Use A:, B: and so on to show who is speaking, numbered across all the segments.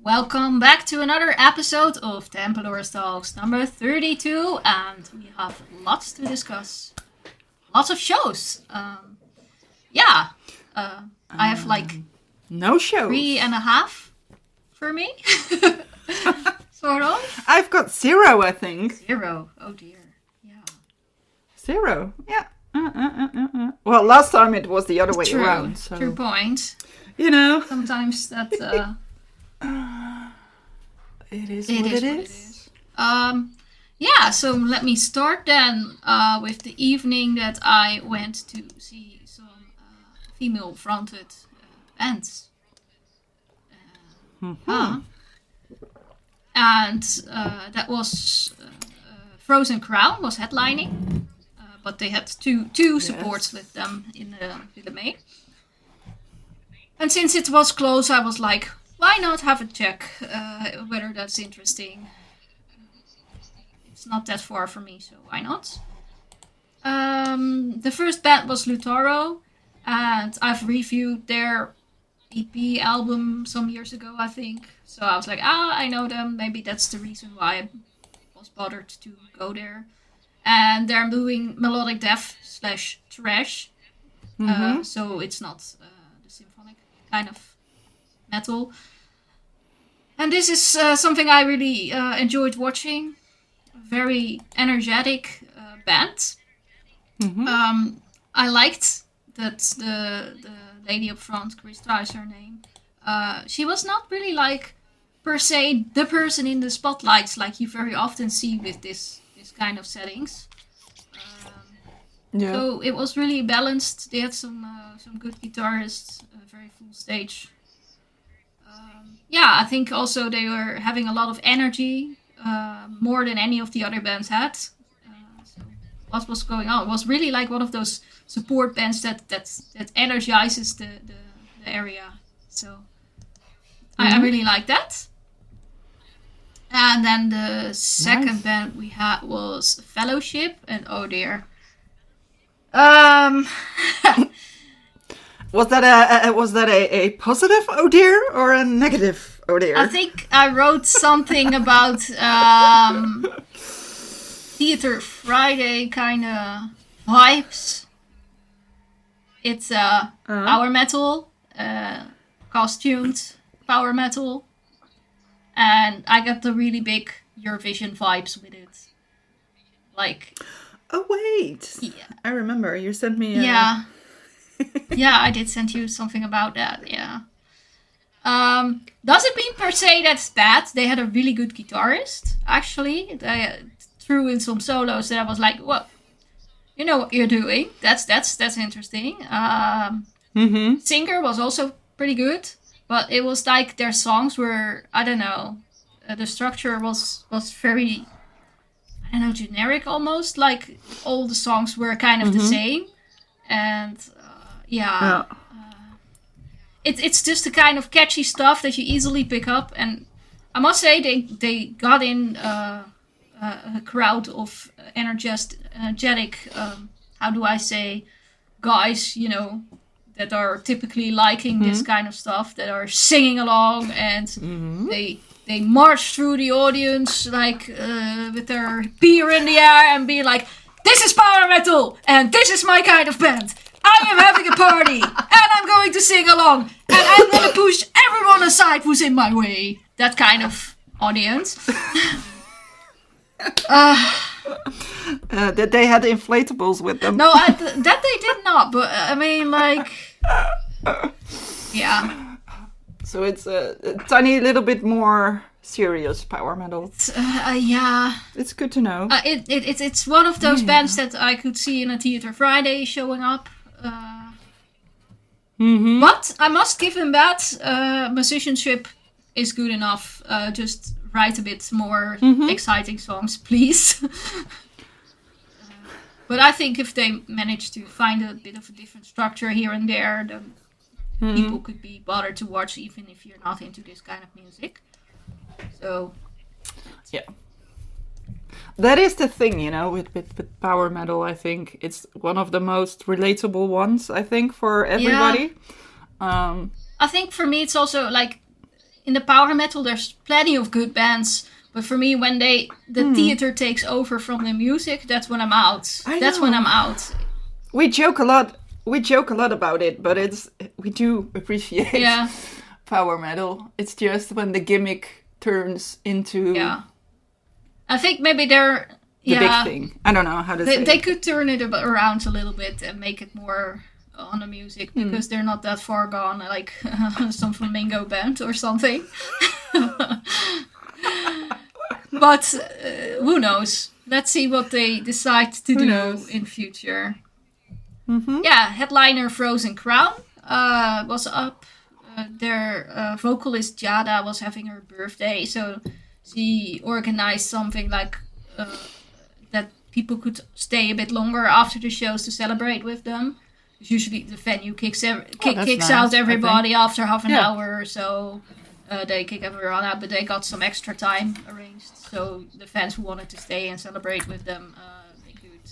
A: Welcome back to another episode of Tempelor's Talks number 32, and we have lots to discuss. Lots of shows. I have
B: no shows.
A: 3.5 for me. Sort of.
B: I've got 0, I think.
A: 0. Oh dear. Yeah.
B: 0. Yeah. Well, last time it was the other way
A: True.
B: around. So.
A: True point.
B: You know.
A: Sometimes that.
B: It is what it is.
A: So let me start then with the evening that I went to see some female-fronted bands. And that was Frozen Crown was headlining, but they had two supports with them in the May. And since it was close, I was like, why not have a check whether that's interesting? It's not that far from me, so why not? The first band was Lutharo, and I've reviewed their EP album some years ago, I think. So I was like, I know them. Maybe that's the reason why I was bothered to go there. And they're doing melodic death / thrash. So it's not the symphonic kind of metal. And this is something I really enjoyed watching. A very energetic band. I liked that the lady up front, Krista is her name, she was not really like per se the person in the spotlights like you very often see with this kind of settings. So it was really balanced. They had some good guitarists, a very full stage. I think also they were having a lot of energy, more than any of the other bands had. So what was going on? It was really like one of those support bands that energizes the area. So I really like that. And then the second band we had was Fellowship, and oh dear.
B: Was that a positive oh dear or a negative oh dear?
A: I think I wrote something about Theater Friday kind of vibes. It's power metal, costumed power metal, and I got the really big Eurovision vibes with it. Like.
B: Oh wait!
A: Yeah.
B: I remember you sent me.
A: Yeah. Yeah, I did send you something about that. Yeah. Doesn't mean per se that's bad. They had a really good guitarist. Actually, they threw in some solos that I was like, well, you know what you're doing. That's interesting. Singer was also pretty good, but it was like their songs were, I don't know, the structure was very, I don't know, generic almost. Like all the songs were kind of the same, and it's just the kind of catchy stuff that you easily pick up. And I must say they got in a crowd of energetic, how do I say, guys, you know, that are typically liking this kind of stuff, that are singing along, and they march through the audience like with their beer in the air and be like, this is power metal and this is my kind of band. I am having a party and I'm going to sing along and I'm going to push everyone aside who's in my way. That kind of audience.
B: That they had inflatables with them.
A: No, that they did not, but I mean, like, yeah.
B: So it's a tiny little bit more serious power metal.
A: Yeah.
B: It's good to know.
A: It's one of those bands that I could see in a Theater Friday showing up. But I must give them that. Musicianship is good enough. Just write a bit more exciting songs, please. But I think if they manage to find a bit of a different structure here and there, then people could be bothered to watch, even if you're not into this kind of music. So,
B: yeah. That is the thing, you know, with power metal. I think it's one of the most relatable ones, I think, for everybody.
A: I think for me it's also like in the power metal, there's plenty of good bands. But for me, when the theater takes over from the music, that's when I'm out. That's when I'm out.
B: We joke a lot. We joke a lot about it, but we do appreciate power metal. It's just when the gimmick turns into
A: I think maybe they're
B: the big thing. I don't know how to say
A: they
B: it.
A: could turn it around a little bit and make it more on the music because they're not that far gone, like some flamenco band or something. But who knows? Let's see what they decide to do in future.
B: Mm-hmm.
A: Yeah, headliner Frozen Crown was up. Their vocalist Jada was having her birthday, so she organized something like that people could stay a bit longer after the shows to celebrate with them. Usually the venue kicks
B: nice,
A: out everybody after half an hour or so. They kick everyone out, but they got some extra time arranged. So the fans who wanted to stay and celebrate with them, they could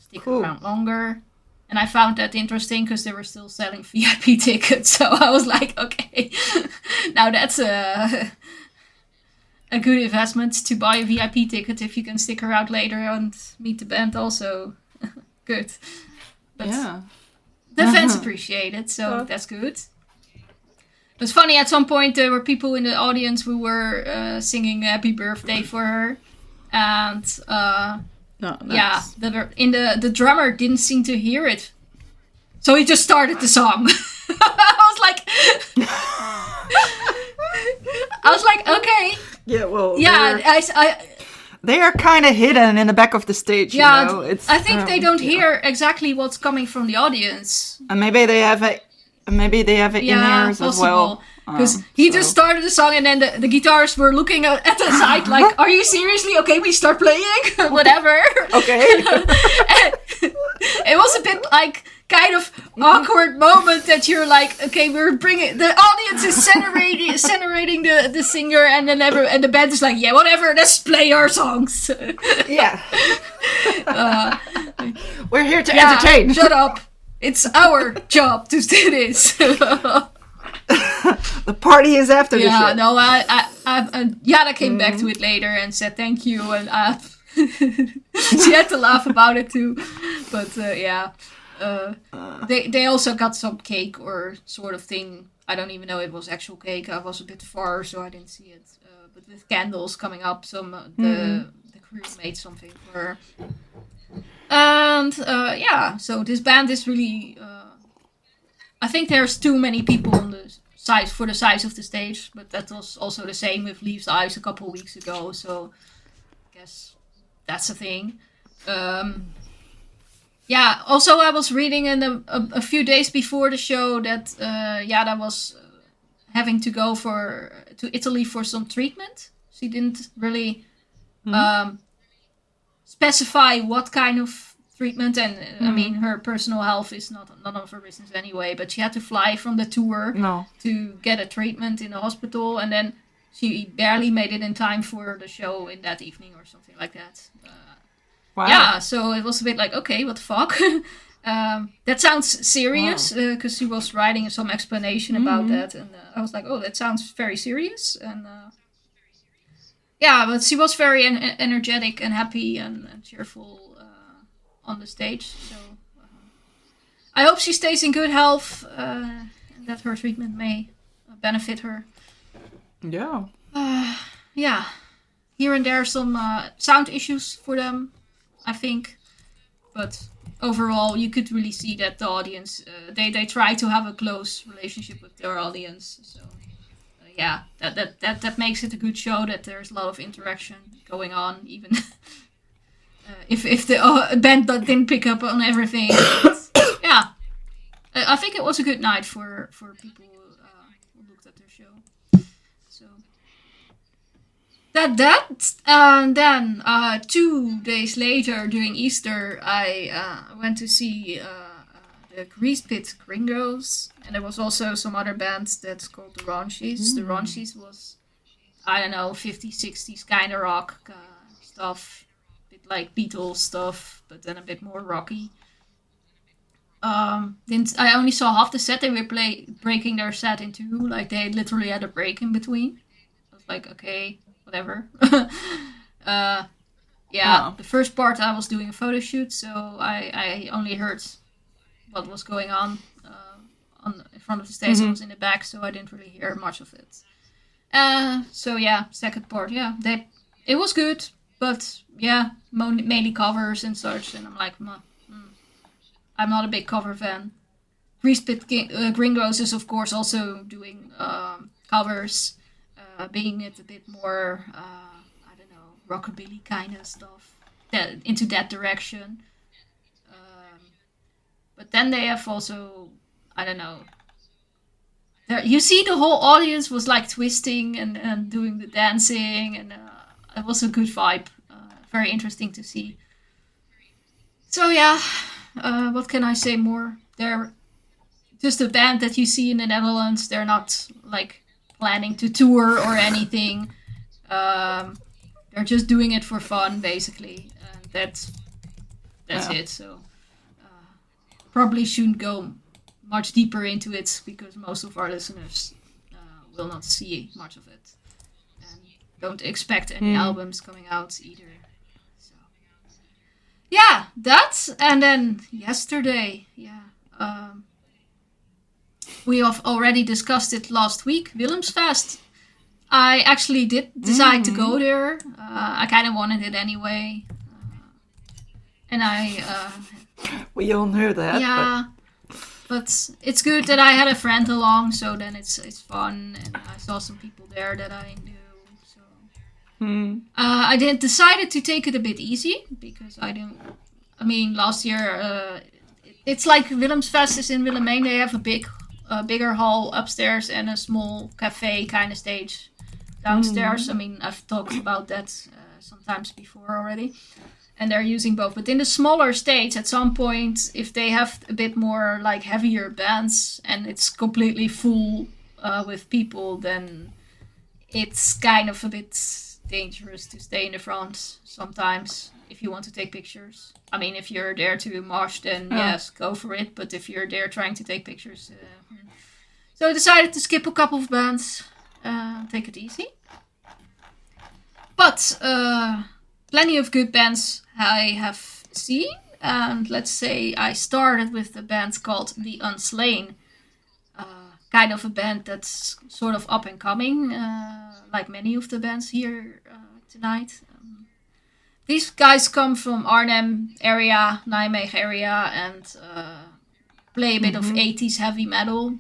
A: stick around longer. And I found that interesting because they were still selling VIP tickets. So I was like, okay, now that's a good investment to buy a VIP ticket if you can stick around later and meet the band also. Good. But the fans appreciate it, so that's good. It was funny, at some point there were people in the audience who were singing Happy Birthday for her. And the drummer didn't seem to hear it. So he just started the song. I was like, okay.
B: Yeah, well,
A: they
B: are kind of hidden in the back of the stage, you know?
A: I think they don't hear exactly what's coming from the audience.
B: And maybe they have in-ears as well.
A: Because he just started the song and then the guitarists were looking at the side like, are you seriously? Okay, we start playing. Whatever.
B: Okay.
A: It was a bit like kind of awkward moment that you're like, okay, we're bringing... The audience is centerating the singer and then and the band is like, yeah, whatever, let's play our songs.
B: Yeah. We're here to entertain.
A: Shut up. It's our job to do this.
B: The party is after the show.
A: No, Jana came back to it later and said thank you, and she had to laugh about it too. But they also got some cake or sort of thing. I don't even know it was actual cake. I was a bit far, so I didn't see it. But with candles coming up, the crew made something for her. And so this band is really... I think there's too many people on the size for the size of the stage, but that was also the same with Leaves Eyes a couple of weeks ago, so I guess that's a thing. Also I was reading in a few days before the show that Yada was having to go to Italy for some treatment. She didn't really specify what kind of treatment, and I mean her personal health is none of her business anyway, but she had to fly from the tour to get a treatment in the hospital, and then she barely made it in time for the show in that evening or something like that.
B: Wow.
A: Yeah, so it was a bit like, okay, what the fuck? That sounds serious, because she was writing some explanation about that, and I was like, oh, that sounds very serious. And but she was very energetic and happy and cheerful on the stage. So I hope she stays in good health, and that her treatment may benefit her.
B: Yeah.
A: Here and there some sound issues for them, I think, but overall you could really see that the audience they try to have a close relationship with their audience, so that makes it a good show, that there's a lot of interaction going on, even if the band didn't pick up on everything. I think it was a good night for people who looked at their show. So and then 2 days later during Easter, I went to see the Greasepit Gringos, and there was also some other bands that's called the Raunchies. The Raunchies was, I don't know, 50s, 60s kind of rock stuff, a bit like Beatles stuff, but then a bit more rocky. didn't. I only saw half the set. They were breaking their set in two. Like they literally had a break in between. I was like, okay, whatever. The first part I was doing a photo shoot, so I only heard what was going on in front of the stage. I was in the back, so I didn't really hear much of it. Second part, it was good, but mainly covers and such, and I'm like, I'm not a big cover fan. Greasepit Gringos is of course also doing covers, being it a bit more, I don't know, rockabilly kind of stuff, into that direction. But then they have also, I don't know, you see the whole audience was like twisting and doing the dancing, and it was a good vibe. Very interesting to see. So what can I say more? They're just a band that you see in the Netherlands. They're not like planning to tour or anything. They're just doing it for fun, basically. And that's it. So probably shouldn't go much deeper into it because most of our listeners will not see much of it and don't expect any albums coming out either. So that's, and then yesterday, we have already discussed it last week, Willemsfest. I actually did decide to go there. I kind of wanted it anyway, and
B: we all know that.
A: Yeah. But it's good that I had a friend along, so then it's fun, and I saw some people there that I knew. So I decided to take it a bit easy because last year it's like Willemsfest is in Willemijn. They have a bigger hall upstairs and a small cafe kind of stage downstairs. I've talked about that sometimes before already. And they're using both. But in the smaller stage, at some point, if they have a bit more like heavier bands and it's completely full with people, then it's kind of a bit dangerous to stay in the front sometimes if you want to take pictures. If you're there to mosh, then yes, go for it. But if you're there trying to take pictures... So I decided to skip a couple of bands, take it easy. But... plenty of good bands I have seen, and let's say I started with the band called The Unslain, kind of a band that's sort of up and coming, like many of the bands here tonight. These guys come from Arnhem area, Nijmegen area, and play a bit of 80s heavy metal,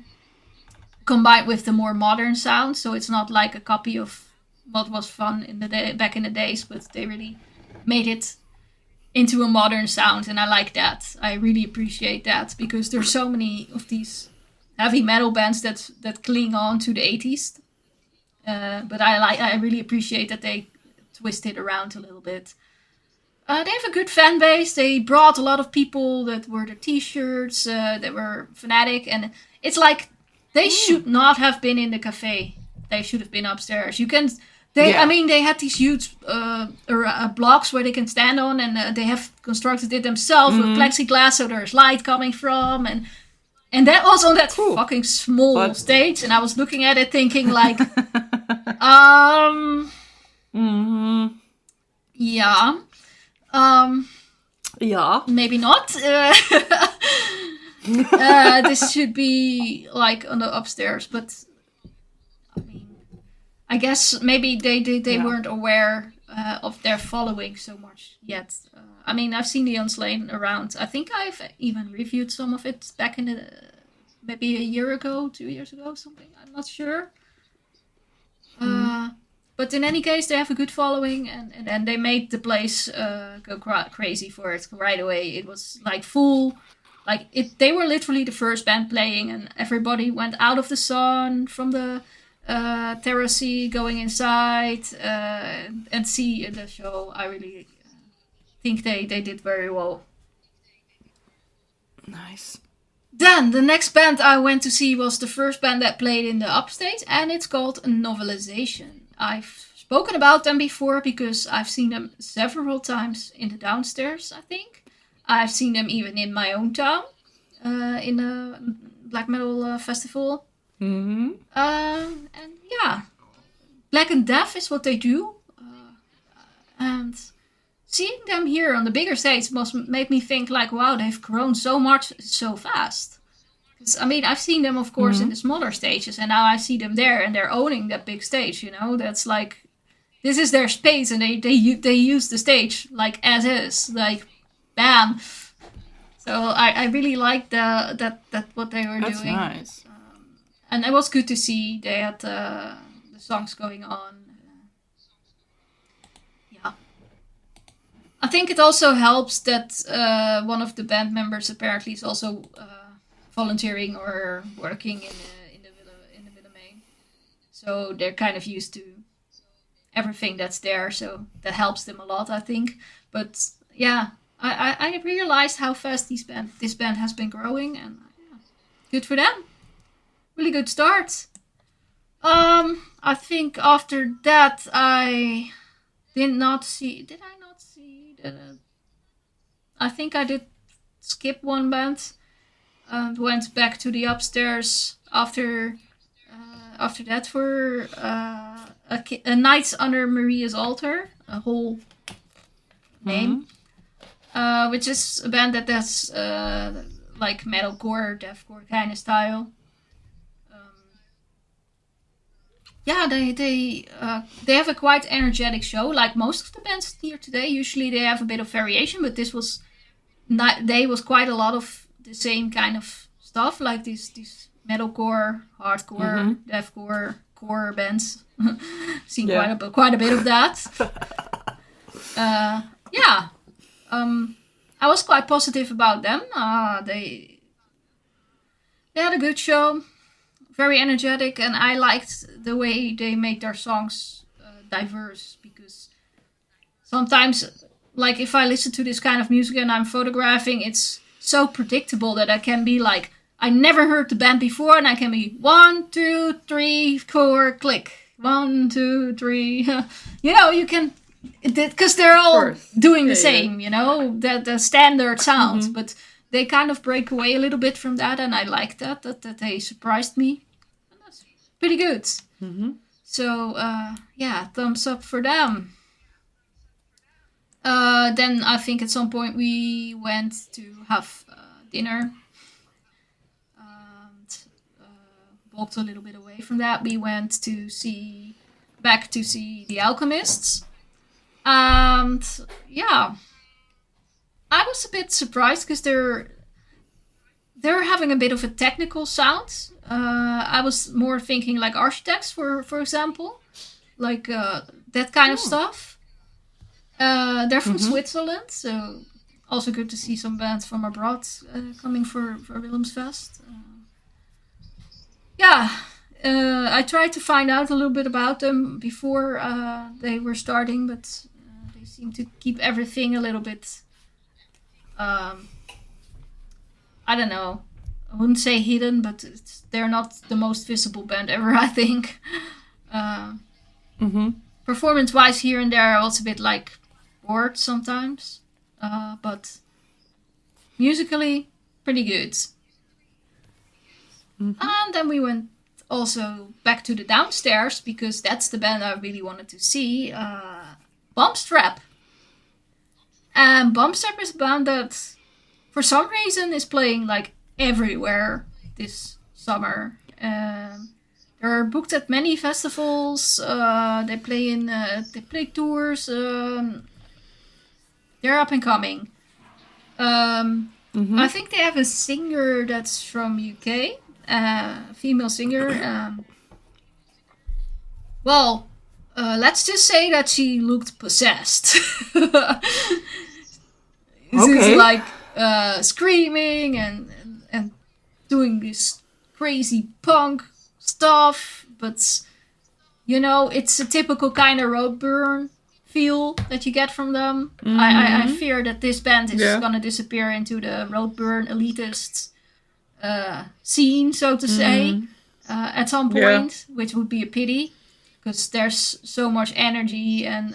A: combined with the more modern sound, so it's not like a copy of what was fun back in the days, but they really made it into a modern sound, and I like that. I really appreciate that because there's so many of these heavy metal bands that cling on to the 80s. But I really appreciate that they twist it around a little bit. They have a good fan base. They brought a lot of people that wore their t-shirts, that were fanatic, and it's like they should not have been in the cafe. They should have been upstairs. They had these huge blocks where they can stand on, and they have constructed it themselves with plexiglass, so there's light coming from, and that was on that fucking small stage, and I was looking at it thinking like, maybe not. This should be like on the upstairs, but. I guess maybe they weren't aware of their following so much yet. I've seen the Unslain around. I think I've even reviewed some of it back in maybe a year ago, 2 years ago, something. I'm not sure. But in any case, they have a good following, and they made the place go crazy for it right away. It was like full. They were literally the first band playing, and everybody went out of the sun from the terrace, going inside and see the show. I really think they did very well.
B: Nice.
A: Then the next band I went to see was the first band that played in the upstage, and it's called Novelization. I've spoken about them before because I've seen them several times in the downstairs, I think. I've seen them even in my own town. in a black metal festival.
B: Mm-hmm.
A: And yeah, Black and Deaf is what they do. And seeing them here on the bigger stage must make me think like, wow, they've grown so much so fast. I mean, I've seen them, of course, in the smaller stages, and now I see them there, and they're owning that big stage. You know, that's like, this is their space, and they use the stage like as is, like, bam. So I really like that what they were
B: That's
A: doing.
B: Nice.
A: And it was good to see they had the songs going on. Yeah. I think it also helps that one of the band members apparently is also volunteering or working in the Willemsfest. So they're kind of used to everything that's there, so that helps them a lot, I think. But yeah, I realized how fast this band has been growing, and good for them. Really good start. I think after that I did not see. Did I not see that? I think I did skip one band and went back to the upstairs after that for a night under Maria's altar, a whole name, which is a band that does like metalcore, deathcore kind of style. Yeah, they have a quite energetic show. Like most of the bands here today, usually they have a bit of variation, but this was quite a lot of the same kind of stuff, like these metalcore, hardcore, deathcore, core bands. Seen quite a bit of that. Yeah, I was quite positive about them. They had a good show. Very energetic, and I liked the way they made their songs diverse, because sometimes, like, if I listen to this kind of music and I'm photographing, it's so predictable that I can be like, I never heard the band before, and I can be 1, 2, 3, 4, click. 1, 2, 3. You know, you can, because they're all doing the same, you know, the standard sounds, but they kind of break away a little bit from that, and I like that they surprised me. And that's pretty good. So, yeah, thumbs up for them. Then I think at some point we went to have dinner. And walked a little bit away from that. We went back to see The Alchemists. And, yeah, I was a bit surprised because they're having a bit of a technical sound. I was more thinking like Architects, for example, like that kind of stuff. They're from Switzerland, so also good to see some bands from abroad coming for Willemsfest. I tried to find out a little bit about them before they were starting, but they seem to keep everything a little bit. I don't know. I wouldn't say hidden, but they're not the most visible band ever, I think. Performance-wise, here and there, I was a bit like bored sometimes. But musically, pretty good. And then we went also back to the downstairs, because that's the band I really wanted to see. Bombstrap. And Bombstrap is a band that, for some reason, is playing like everywhere this summer. They're booked at many festivals. They play tours. They're up and coming. I think they have a singer that's from UK, a female singer. Let's just say that she looked possessed. She's like screaming and doing this crazy punk stuff, but you know, it's a typical kind of Roadburn feel that you get from them. I fear that this band is gonna disappear into the Roadburn elitist scene, so to say, at some point, which would be a pity, because there's so much energy, and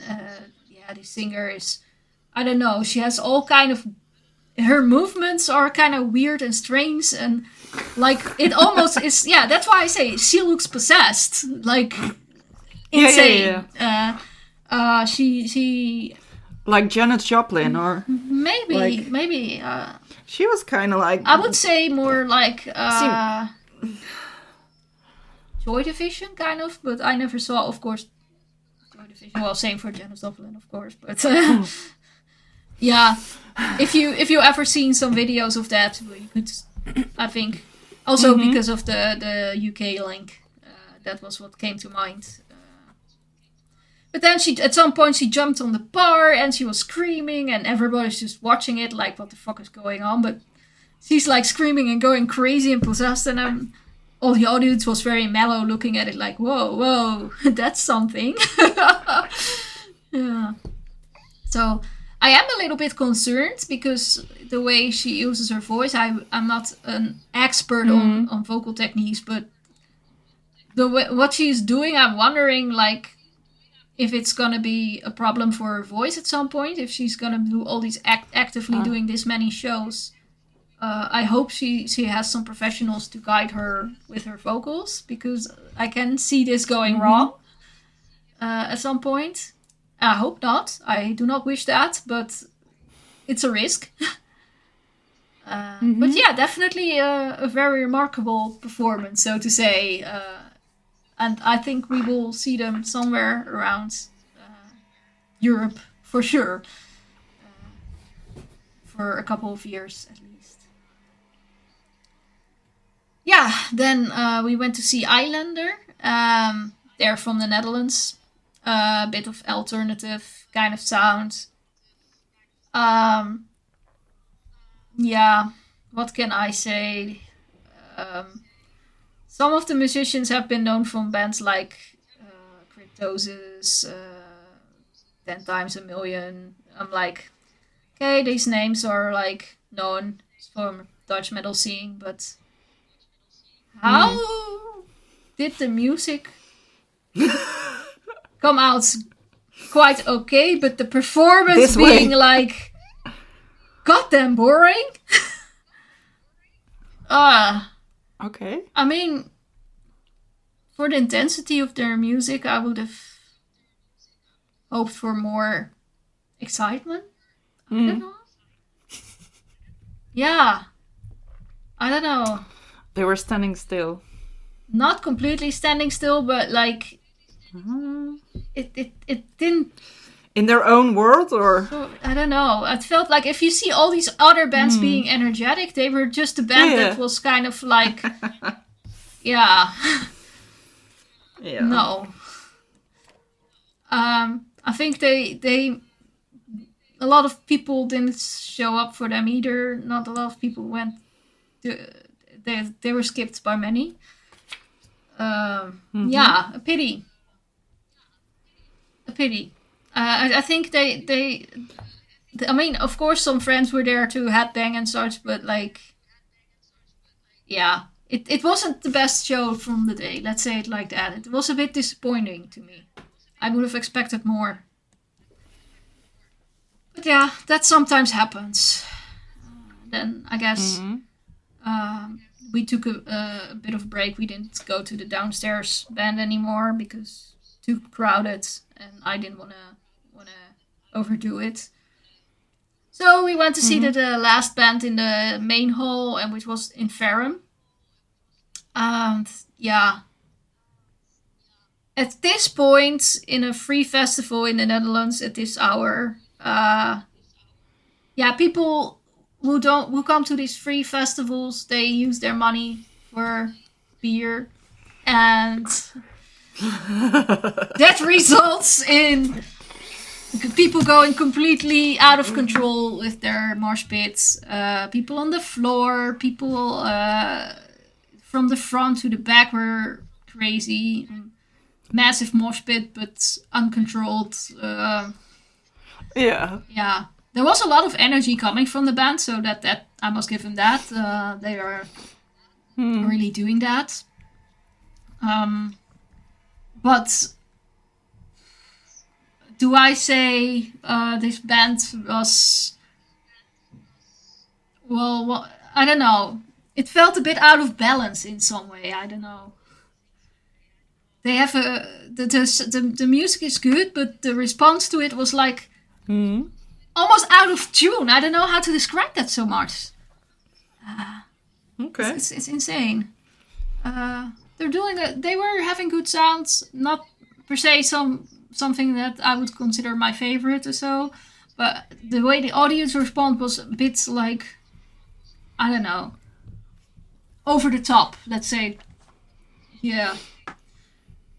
A: the singer is, I don't know, she has all kind of her movements are kind of weird and strange, and like it almost is. Yeah, that's why I say she looks possessed, like insane. She
B: like Janet Joplin, or
A: maybe.
B: She was kind of like,
A: I would say more like Joy Division, kind of. But I never saw, of course, Joy Division. Well, same for Janis Joplin, of course. But yeah, if you ever seen some videos of that, you could, I think, also because of the UK link, that was what came to mind. But then at some point she jumped on the bar and she was screaming and everybody's just watching it like, what the fuck is going on? But she's like screaming and going crazy and possessed, and all the audience was very mellow looking at it like, whoa, that's something. Yeah. So I am a little bit concerned because the way she uses her voice, I'm not an expert on vocal techniques, but what she's doing, I'm wondering like, if it's gonna be a problem for her voice at some point, if she's gonna do all these actively doing this many shows, I hope she has some professionals to guide her with her vocals, because I can see this going wrong at some point. I hope not. I do not wish that, but it's a risk. But yeah, definitely a very remarkable performance, so to say. And I think we will see them somewhere around Europe for sure. For a couple of years at least. Yeah, then we went to see Islander. They're from the Netherlands. A bit of alternative kind of sound. Yeah, what can I say? Some of the musicians have been known from bands like Cryptosis, 10 Times a Million. I'm like, okay, these names are like known from Dutch metal scene, but how did the music come out quite okay, but the performance being like goddamn boring?
B: Okay.
A: I mean, for the intensity of their music, I would have hoped for more excitement. I don't know. Yeah. I don't know.
B: They were standing still.
A: Not completely standing still, but like it didn't.
B: In their own world, or?
A: I don't know. It felt like if you see all these other bands being energetic, they were just a band that was kind of like, yeah. No. I think they a lot of people didn't show up for them either. Not a lot of people went. They were skipped by many. Yeah, a pity. A pity. I think they I mean, of course, some friends were there to headbang and such, but like, yeah, it wasn't the best show from the day. Let's say it like that. It was a bit disappointing to me. I would have expected more. But yeah, that sometimes happens. Then I guess we took a bit of a break. We didn't go to the downstairs band anymore because too crowded, and I didn't want to overdo it. So we went to see the last band in the main hall, and which was in Ferrum. And yeah, at this point in a free festival in the Netherlands at this hour, yeah, people who come to these free festivals, they use their money for beer, and that results in people going completely out of control with their mosh pits. People on the floor, people from the front to the back were crazy. Massive mosh pit, but uncontrolled.
B: Yeah.
A: Yeah. There was a lot of energy coming from the band, so that I must give them that. They are really doing that. But do I say this band was well, I don't know. It felt a bit out of balance in some way. I don't know. They have the music is good, but the response to it was like almost out of tune. I don't know how to describe that so much.
B: Okay,
A: it's insane. They're doing it. They were having good sounds, not per se something that I would consider my favorite or so, but the way the audience respond was a bit like, I don't know, over the top. Let's say, yeah.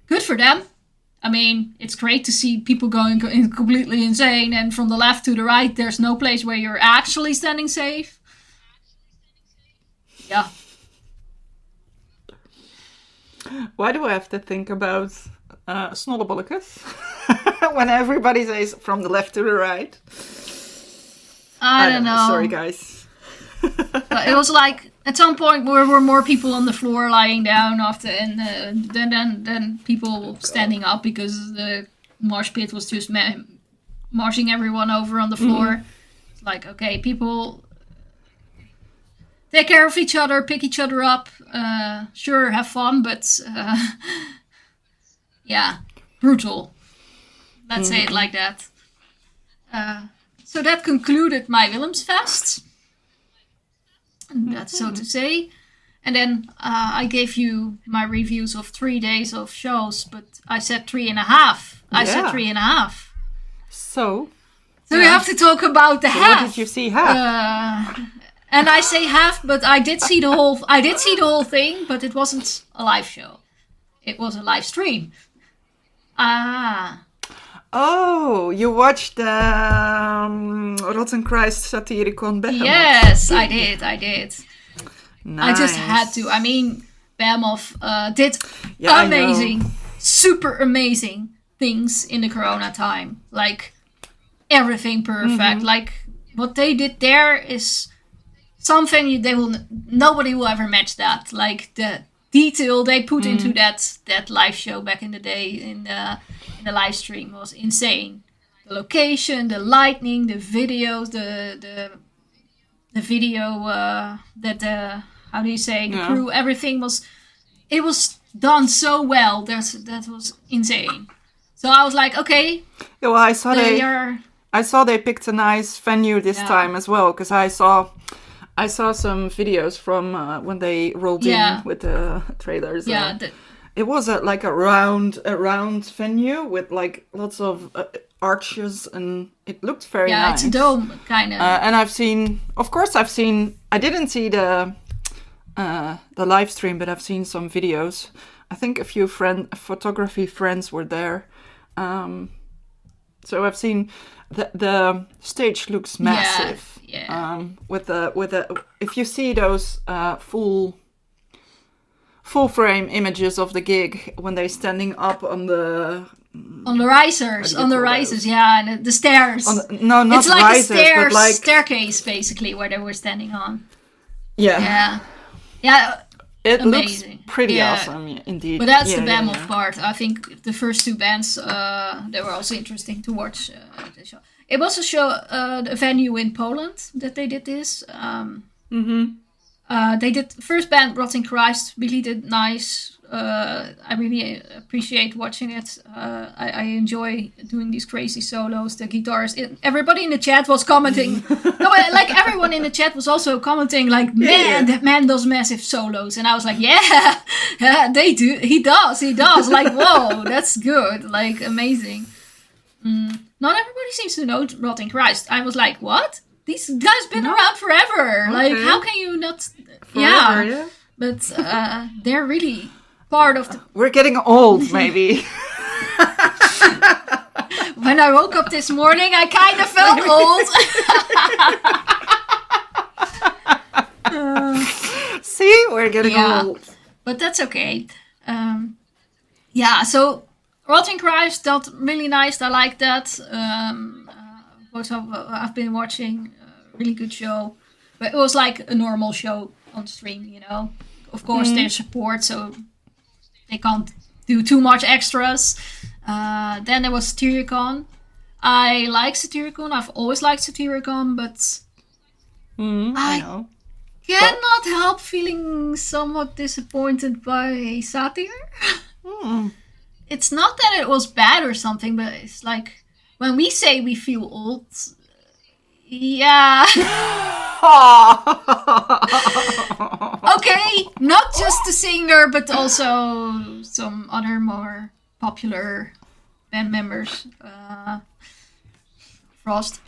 A: Good for them. I mean, it's great to see people going completely insane, and from the left to the right, there's no place where you're actually standing safe. Yeah.
B: Why do I have to think about Snollebollekes when everybody says from the left to the right?
A: I don't know.
B: Sorry, guys.
A: It was like at some point there were more people on the floor lying down after, and then people standing up because the mosh pit was just marching everyone over on the floor. It's like, okay, people take care of each other, pick each other up. Sure, have fun, but yeah, brutal. Let's say it like that. So that concluded my Willemsfest. That's so to say. And then I gave you my reviews of 3 days of shows, but I said 3.5. I said 3.5.
B: So
A: we have to talk about the half.
B: What did you see half?
A: And I say half, but I did see the whole. I did see the whole thing, but it wasn't a live show. It was a live stream.
B: Oh, you watched the Rotten Christ Satyricon Behemoth.
A: Yes, I did.
B: Nice.
A: I just had to. I mean, Behemoth did amazing, super amazing things in the Corona time. Like, everything perfect. Like, what they did there is something nobody will ever match that. Like, the detail they put into that live show back in the day in the live stream was insane. The location, the lighting, the videos, the video that how do you say, the crew, everything was done so well. That was insane. So I was like, okay.
B: Yeah, well, I saw they picked a nice venue this time as well, because I saw some videos from when they rolled in with the trailers.
A: Yeah.
B: It was a round venue with like lots of arches, and it looked very nice. Yeah,
A: it's a dome kind of.
B: And I've seen. I didn't see the live stream, but I've seen some videos. I think a few photography friends were there. So I've seen the stage looks massive.
A: Yeah.
B: With the if you see those full frame images of the gig when they're standing up on the risers,
A: and the stairs.
B: Not
A: it's like
B: risers,
A: a stairs,
B: but like
A: staircase basically where they were standing on.
B: Yeah. It
A: amazing.
B: Looks pretty awesome, indeed.
A: But that's the Behemoth part. I think the first two bands they were also interesting to watch the show. It was a venue in Poland that they did this. They did first band Rotten Christ, really did nice. I really appreciate watching it. I enjoy doing these crazy solos. The guitars, everybody in the chat was commenting. Like everyone in the chat was also commenting, like, that man does massive solos, and I was like, yeah, they do. He does. Like, whoa, that's good. Like, amazing. Not everybody seems to know Rotten Christ. I was like, what? These guys been around forever. Okay. Like, how can you not?
B: Forever, yeah.
A: But they're really part of the...
B: We're getting old, maybe.
A: When I woke up this morning, I kind of felt old.
B: See, we're getting old.
A: But that's okay. So Rotten Christ, that really nice. I like that. I've been watching. Really good show. But it was like a normal show on stream, you know. Of course, there's support, so they can't do too much extras. Then there was Satyricon. I like Satyricon. I've always liked Satyricon, but
B: I know.
A: Cannot help feeling somewhat disappointed by Satyr. It's not that it was bad or something, but it's like when we say we feel old, yeah. Okay, not just the singer, but also some other more popular band members. Frost.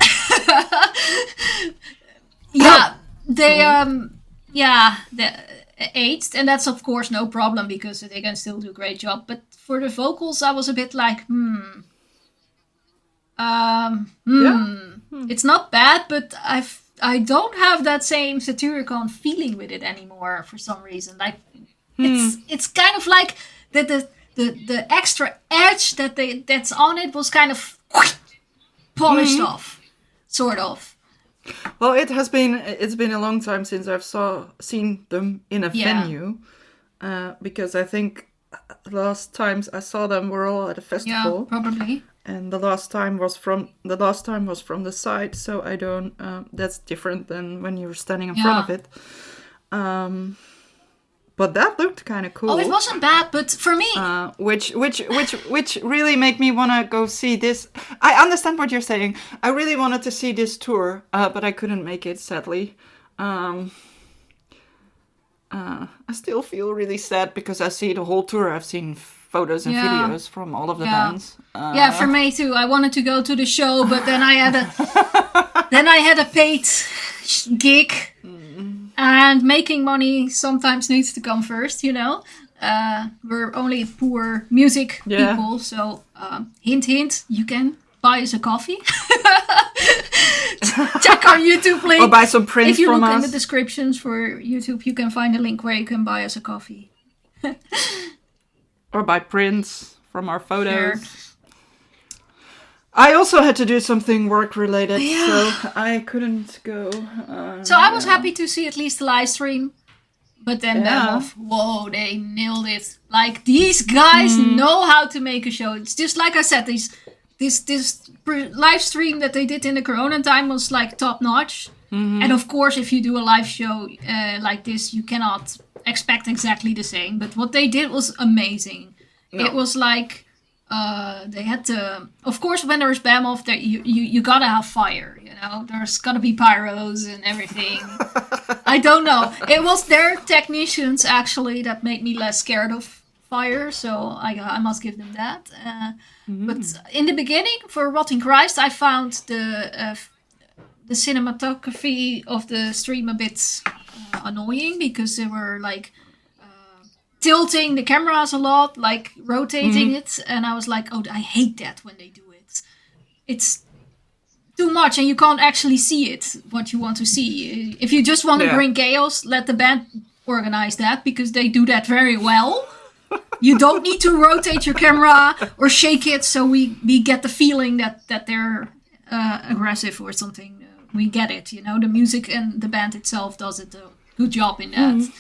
A: Yeah, they aged, and that's of course no problem because they can still do a great job. But for the vocals, I was a bit like, It's not bad, but I don't have that same Satyricon feeling with it anymore for some reason. Like it's kind of like the extra edge that's on it was kind of polished off, sort of.
B: Well, it's been a long time since I've seen them in a venue, because I think the last times I saw them were all at a festival.
A: Yeah, probably.
B: And the last time was from the side, so I don't. That's different than when you're standing in front of it. But that looked kind of cool.
A: Oh, it wasn't bad, but for me,
B: which really made me want to go see this. I understand what you're saying. I really wanted to see this tour, but I couldn't make it, sadly. I still feel really sad because I see the whole tour. I've seen photos and videos from all of the bands.
A: For me too. I wanted to go to the show, but then I had a paid gig. And making money sometimes needs to come first, you know. We're only poor music people, so hint, hint, you can buy us a coffee. Check our YouTube link.
B: Or buy some prints
A: if you
B: from
A: look
B: us.
A: in the descriptions for YouTube, you can find a link where you can buy us a coffee.
B: Or buy prints from our photos.
A: Sure.
B: I also had to do something work-related, so I couldn't go.
A: So I was happy to see at least the live stream. But then whoa, they nailed it. Like, these guys know how to make a show. It's just like I said, this live stream that they did in the Corona time was like top-notch. And of course, if you do a live show like this, you cannot expect exactly the same. But what they did was amazing. No. It was like... they had to, of course, when there's Behemoth, you gotta have fire, you know. There's gotta be pyros and everything. I don't know. It was their technicians actually that made me less scared of fire, so I must give them that. But in the beginning, for Rotting Christ, I found the cinematography of the stream a bit annoying because they were like. Tilting the cameras a lot, like rotating it, and I was like, oh, I hate that when they do it. It's too much, and you can't actually see it, what you want to see. If you just want to bring chaos, let the band organize that, because they do that very well. You don't need to rotate your camera or shake it, so we get the feeling that they're aggressive or something. We get it, you know, the music and the band itself does it a good job in that.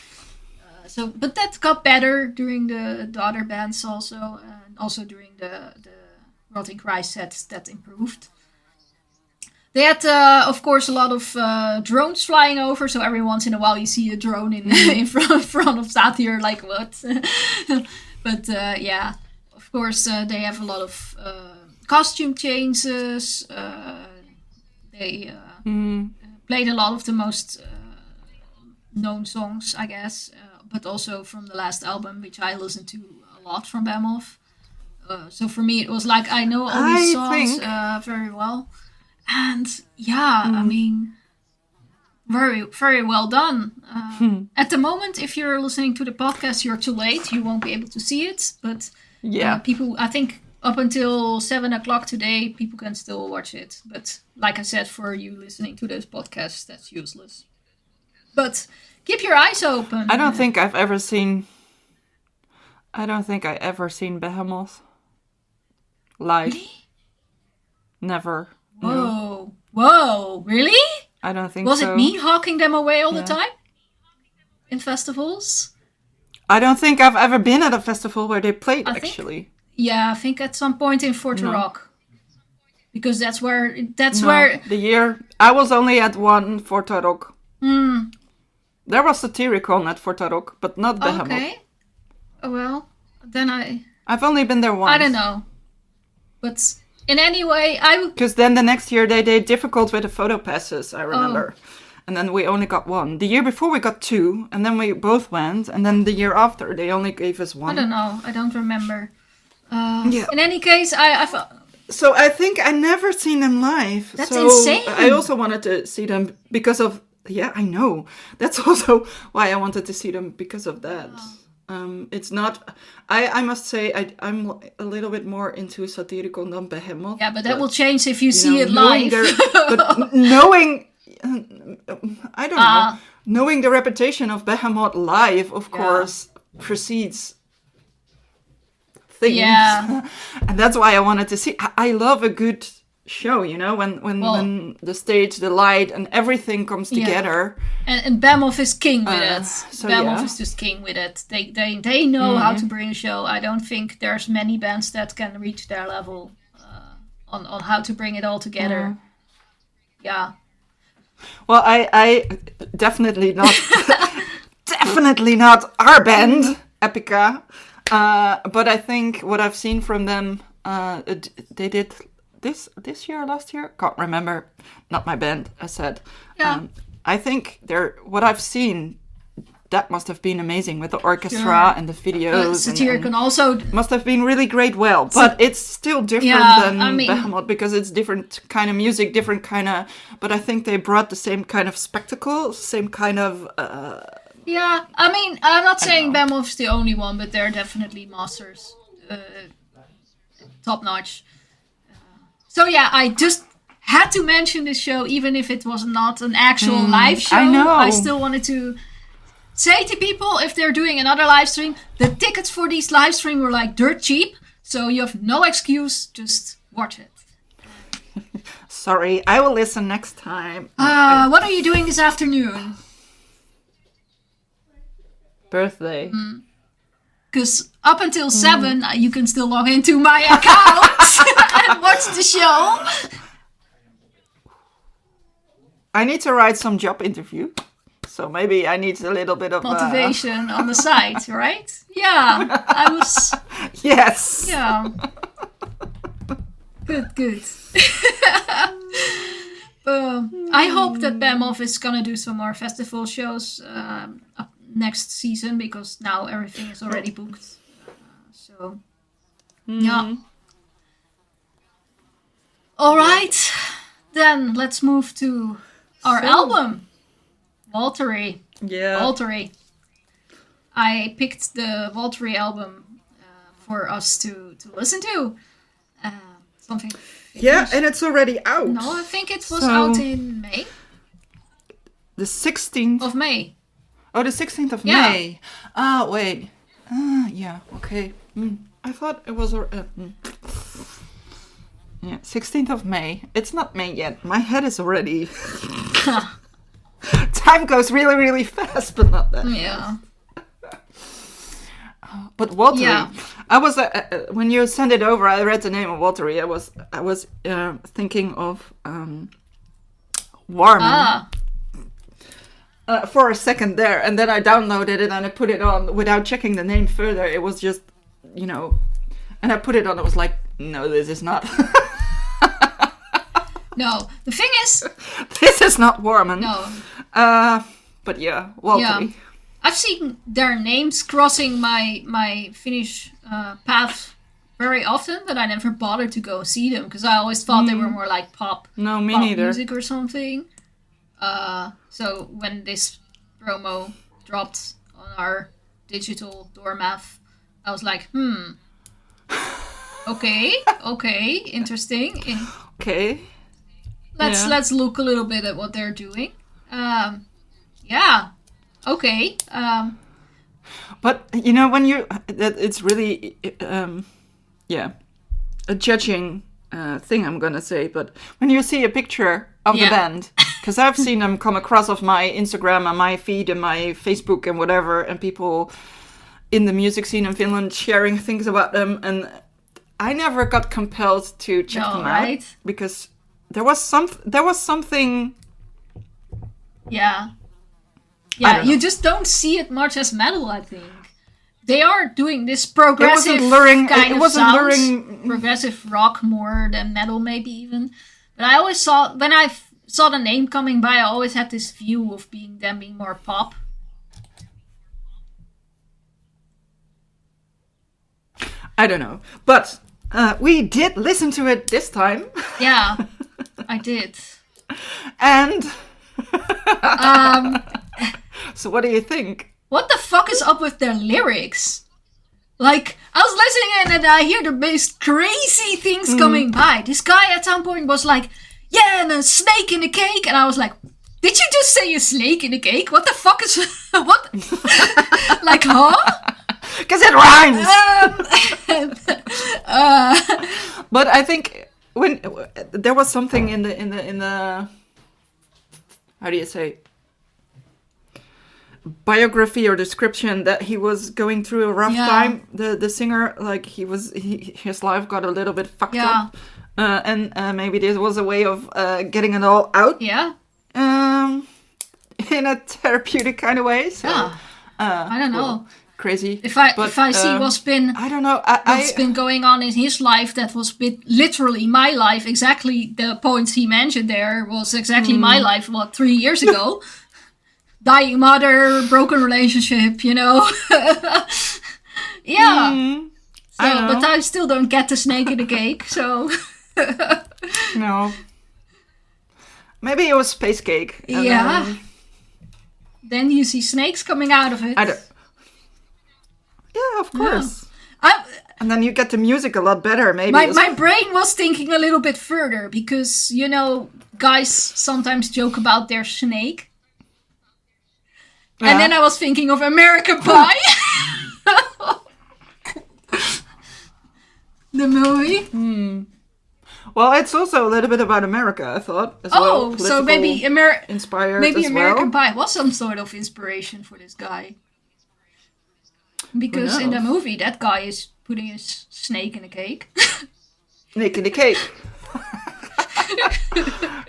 A: But that got better during the other bands also, and also during the Rotting Christ sets that improved. They had, of course, a lot of drones flying over, so every once in a while you see a drone in front of Satyr, like what? But of course they have a lot of costume changes. They played a lot of the most known songs, I guess. But also from the last album, which I listened to a lot from Behemoth. So for me, it was like, I know all these songs very well. And I mean, very, very well done. At the moment, if you're listening to the podcast, you're too late. You won't be able to see it. But people, I think up until 7 o'clock today, people can still watch it. But like I said, for you listening to this podcast, that's useless. But... keep your eyes open.
B: I don't think I ever seen Behemoth live.
A: Really?
B: Never.
A: Whoa. Whoa, really?
B: I don't think
A: Was
B: so.
A: it me hawking them away all the time? In festivals?
B: I don't think I've ever been at a festival where they played, actually.
A: I think at some point in Fort Rock. Because that's where...
B: The year... I was only at one Fort Rock There was Satyricon at Fortarok, but not Behemoth.
A: Okay. Oh, well, then
B: I've only been there once.
A: I don't know. But in any way,
B: Because then the next year they did difficult with the photo passes, I remember. And then we only got one. The year before we got 2, and then we both went. And then the year after they only gave us 1.
A: I don't know. I don't remember. In any case,
B: So I think I never seen them live.
A: That's insane.
B: I also wanted to see them because of... Yeah, I know. That's also why I wanted to see them, because of that. It's not... I must say, I'm a little bit more into Satyricon than Behemoth.
A: Yeah, but that will change if you see it live.
B: But knowing... I don't know. Knowing the reputation of Behemoth live, of course, precedes things.
A: Yeah.
B: And that's why I wanted to see. I love a good show, you know, when the stage, the light, and everything comes together.
A: And Behemoth is king with it.
B: So
A: Behemoth is just king with it. They know how to bring a show. I don't think there's many bands that can reach their level on how to bring it all together. Yeah.
B: Well, I definitely not, definitely not our band, Epica. But I think what I've seen from them, they did this year or last year? Can't remember. Not my band, I said.
A: Yeah.
B: I think what I've seen, that must have been amazing with the orchestra and the videos.
A: Satyricon also
B: must have been really great. But it's still different than Behemoth, because it's different kind of music, different kind of. But I think they brought the same kind of spectacle, same kind of.
A: Yeah, I mean, I'm not saying Behemoth's the only one, but they're definitely masters, top notch. So yeah, I just had to mention this show, even if it was not an actual live show.
B: I know.
A: I still wanted to say to people, if they're doing another live stream, the tickets for these live streams were like dirt cheap, so you have no excuse, just watch it.
B: Sorry, I will listen next time.
A: What are you doing this afternoon?
B: Birthday.
A: Because up until 7, you can still log into my account and watch the show.
B: I need to write some job interview. So maybe I need a little bit of
A: motivation on the side, right? Yeah, I was...
B: Yes!
A: Yeah. Good. I hope that Behemoth is gonna do some more festival shows next season, because now everything is already booked. Yeah. Alright, then let's move to our album. Waltari.
B: Yeah.
A: Waltari. I picked the Waltari album for us to listen to. Something famous.
B: Yeah, and it's already out.
A: No, I think it was out in May.
B: The 16th
A: of May.
B: Oh, the 16th of May. Wait. Yeah, okay. I thought it was... Yeah, 16th of May. It's not May yet. My head is already... Time goes really, really fast, but not that.
A: Yeah.
B: But Waltari, I was when you sent it over, I read the name of Waltari. I was thinking of Warman for a second there, and then I downloaded it and I put it on without checking the name further. It was just, and I put it on. It was like, no, this is not.
A: No, the thing is,
B: this is not Warman.
A: No.
B: But yeah, Waltari.
A: Yeah. I've seen their names crossing my Finnish path very often, but I never bothered to go see them, because I always thought they were more like pop
B: neither.
A: music or something. So when this promo dropped on our digital doormat, I was like, okay, interesting.
B: Okay.
A: Let's look a little bit at what they're doing. Yeah. Okay.
B: But when it's really a judging thing, I'm gonna say. But when you see a picture of the band, because I've seen them come across of my Instagram and my feed and my Facebook and whatever, and people in the music scene in Finland sharing things about them, and I never got compelled to check them out, because there was something.
A: Yeah. Yeah, you just don't see it much as metal, I think. They are doing this progressive progressive rock more than metal, maybe even. But I always saw, when I saw the name coming by, I always had this view of them being more pop.
B: I don't know, but we did listen to it this time.
A: Yeah, I did.
B: And so what do you think?
A: What the fuck is up with their lyrics? Like, I was listening and I hear the most crazy things coming by. This guy at some point was like, yeah, and a snake in the cake. And I was like, did you just say a snake in the cake? What the fuck is... what? Like, huh?
B: Because it rhymes! But I think when there was something in the how do you say, biography or description that he was going through a rough time. The singer, like his life got a little bit fucked up, and maybe this was a way of getting it all out.
A: Yeah.
B: In a therapeutic kind of way. So,
A: I don't know.
B: Well, crazy.
A: If I see what's been,
B: I don't know.
A: What's been going on in his life that was literally my life. Exactly the points he mentioned there was exactly my life. 3 years ago? Dying mother, broken relationship, you know. Yeah. But I still don't get the snake in the cake. So.
B: No. Maybe it was space cake.
A: Yeah. Then you see snakes coming out of it.
B: Yeah, of course. And then you get the music a lot better, maybe.
A: My brain was thinking a little bit further because, you know, guys sometimes joke about their snake. Yeah. And then I was thinking of American Pie. The movie.
B: Well, it's also a little bit about America, I thought, as well.
A: So maybe
B: inspired
A: maybe
B: as
A: American
B: well.
A: Pie was some sort of inspiration for this guy. Because in the movie, that guy is putting his snake in a cake.
B: Snake in the cake.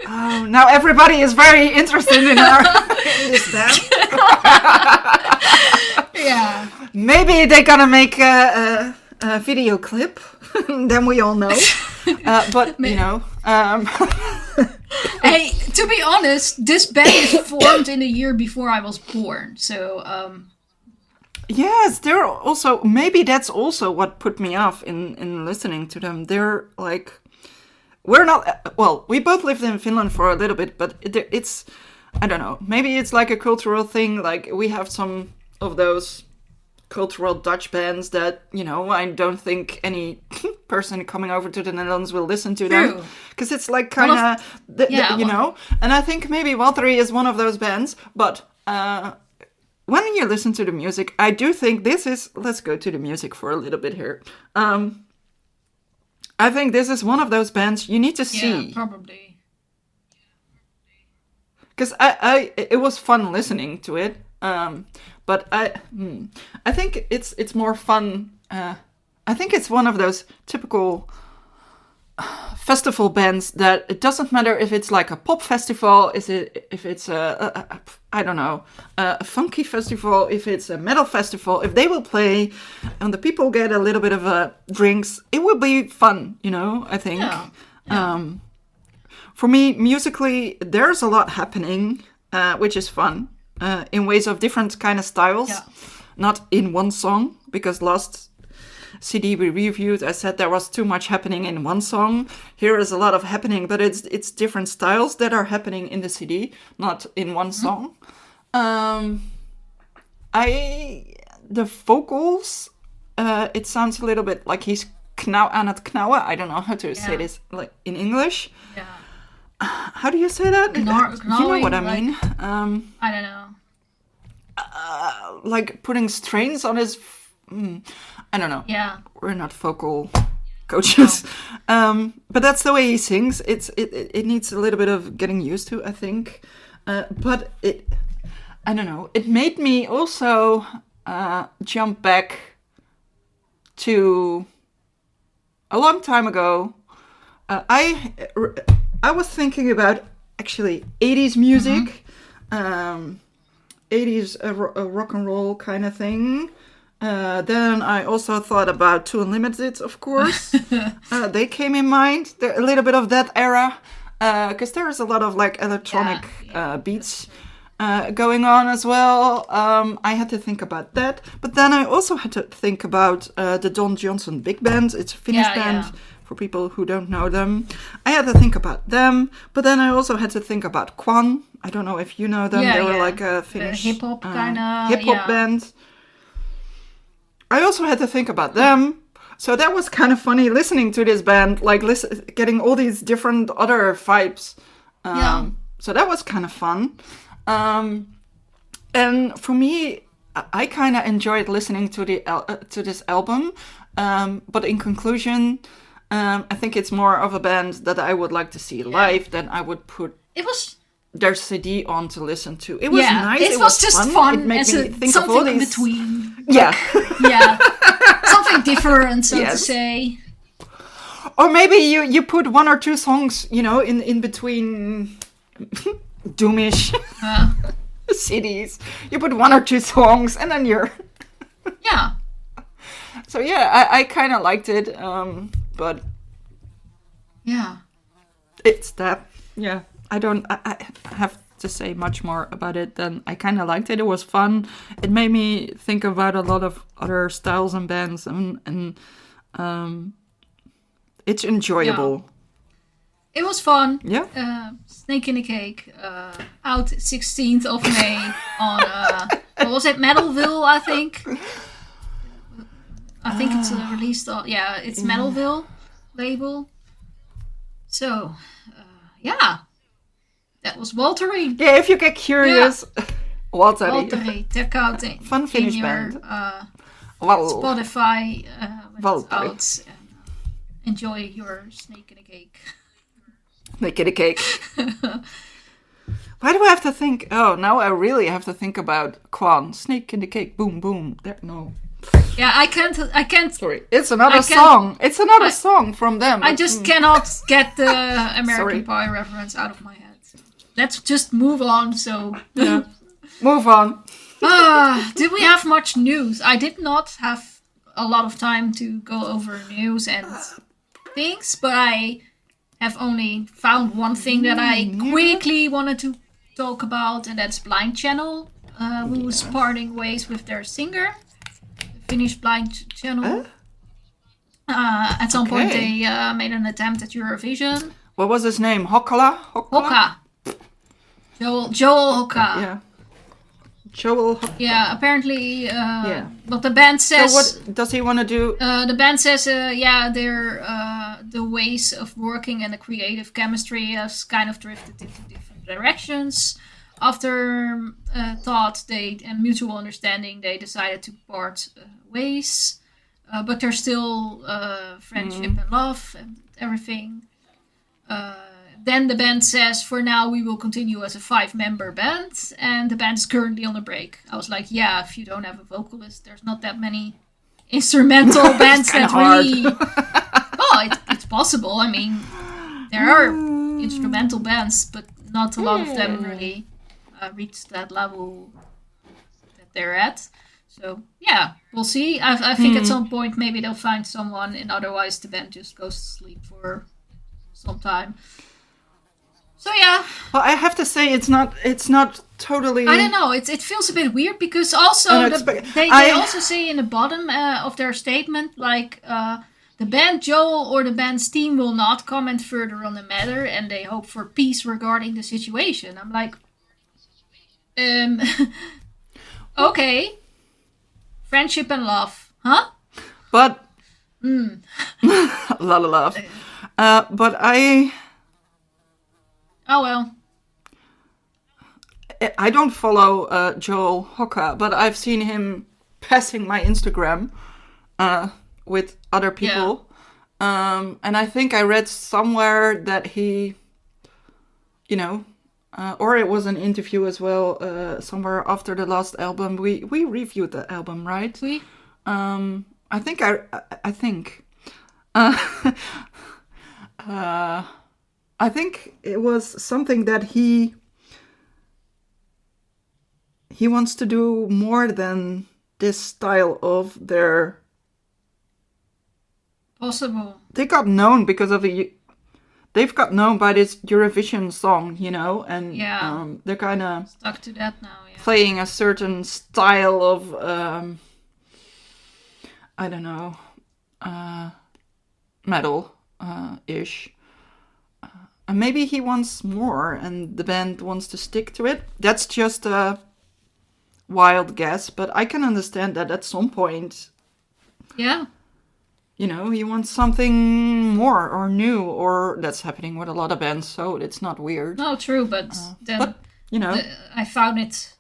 B: Oh, now everybody is very interested in this band.
A: Yeah.
B: Maybe they're gonna make a video clip. Then we all know. But, you know...
A: Hey, to be honest, this band is formed in the year before I was born. So...
B: Yes, they're also... Maybe that's also what put me off in listening to them. They're like... We're not... Well, we both lived in Finland for a little bit, but it's... I don't know. Maybe it's like a cultural thing. Like, we have some of those cultural Dutch bands that, you know, I don't think any person coming over to the Netherlands will listen to them. Because it's like kind of... you know? And I think maybe Waltari is one of those bands, but... when you listen to the music, I do think this is... Let's go to the music for a little bit here. I think this is one of those bands you need to see.
A: Yeah, probably.
B: Because it was fun listening to it. But I think it's more fun. I think it's one of those typical festival bands that it doesn't matter if it's like a pop festival, if it's I don't know, a funky festival, if it's a metal festival, if they will play and the people get a little bit of drinks, it will be fun, you know, I think. Yeah. For me, musically, there's a lot happening, which is fun, in ways of different kind of styles, not in one song, because last CD we reviewed, I said there was too much happening in one song. Here is a lot of happening, but it's different styles that are happening in the CD, not in one song. The vocals, it sounds a little bit like he's aan het knauwen. I don't know how to say this like in English. Yeah. How do you say that? You know what I mean?
A: I don't know.
B: Like putting strains on his... I don't know.
A: Yeah.
B: We're not vocal coaches. No. But that's the way he sings. It needs a little bit of getting used to, I think. But I don't know. It made me also jump back to a long time ago. I was thinking about actually 80s music. 80s rock and roll kind of thing. Then I also thought about Two Unlimited, of course. They came in mind. They're a little bit of that era, because there's a lot of like electronic beats going on as well. I had to think about that. But then I also had to think about the Don Johnson Big Band. It's a Finnish band.
A: Yeah.
B: For people who don't know them, I had to think about them, but then I also had to think about Kwan. I don't know if you know them. They were like a Finnish
A: hip hop kind of
B: hip hop band. I also had to think about them. So that was kind of funny listening to this band, like getting all these different other vibes. So that was kind of fun. And for me, I kind of enjoyed listening to this album. But in conclusion, I think it's more of a band that I would like to see live than I would put their CD on to listen to. It was nice.
A: It was just fun.
B: It made me think
A: something
B: of all
A: in
B: these...
A: between.
B: Yeah.
A: Yeah. Something different, so to say.
B: Or maybe you put one or two songs, in between doomish CDs. You put one or two songs and then you're...
A: Yeah.
B: So yeah, I kind of liked it, but
A: yeah,
B: it's that. Yeah, I have to say much more about it than I kind of liked it. It was fun. It made me think about a lot of other styles and bands, and it's enjoyable.
A: Yeah. It was fun.
B: Yeah.
A: Snake in the Cake, out 16th of May on what was it, Metalville, I think. I think it's released on, it's Metalville label. So, that was Waltari.
B: Yeah, if you get curious, Waltari.
A: Check out it
B: Fun Finnish
A: in your
B: band.
A: Spotify when it's
B: Waltari.
A: out. And, enjoy your Snake in a Cake.
B: Snake in a Cake. Why do I have to think? Oh, now I really have to think about Kwan. Snake in the Cake. Boom, boom. There, no.
A: Yeah, I can't.
B: Sorry, it's another song. It's another song from them.
A: I just cannot get the American Pie reference out of my head. Let's just move on. So,
B: yeah. Move on.
A: Did we have much news? I did not have a lot of time to go over news and things, but I have only found one thing that I quickly wanted to talk about, and that's Blind Channel, who's parting ways with their singer. Finnish Blind Channel. At some point they made an attempt at Eurovision.
B: What was his name? Hokkala?
A: Hokka. Joel Hokka.
B: Yeah. Joel Hokka.
A: Yeah, apparently what the band says...
B: So what does he want to do?
A: The band says, the ways of working and the creative chemistry has kind of drifted into different directions. After thought and mutual understanding, they decided to part ways. But there's still friendship and love and everything. Then the band says, for now, we will continue as a 5-member band. And the band is currently on a break. I was like, yeah, if you don't have a vocalist, there's not that many instrumental bands that really... Well, it's possible. I mean, there are instrumental bands, but not a lot of them really reach that level that they're at. So, yeah, we'll see. I think at some point maybe they'll find someone, and otherwise the band just goes to sleep for some time. So, yeah.
B: Well, I have to say it's not totally...
A: I don't know. It feels a bit weird because also they also say in the bottom of their statement, like, the band Joel or the band's team will not comment further on the matter, and they hope for peace regarding the situation. I'm like, okay. Friendship and love, huh?
B: But a lot of love. But
A: oh well.
B: I don't follow Joel Hokka, but I've seen him passing my Instagram with other people. Yeah. And I think I read somewhere that he, or it was an interview as well, somewhere after the last album. We reviewed the album, right?
A: We?
B: I think I think it was something that he he wants to do more than this style of their...
A: Possible.
B: They got known because of they've got known by this Eurovision song, you know, and they're kind of
A: stuck to that now. Yeah.
B: Playing a certain style of I don't know, metal ish. And maybe he wants more, and the band wants to stick to it. That's just a wild guess, but I can understand that at some point.
A: Yeah.
B: You know, he wants something more or new, or that's happening with a lot of bands, so it's not weird.
A: No, true, but then
B: you know,
A: I found it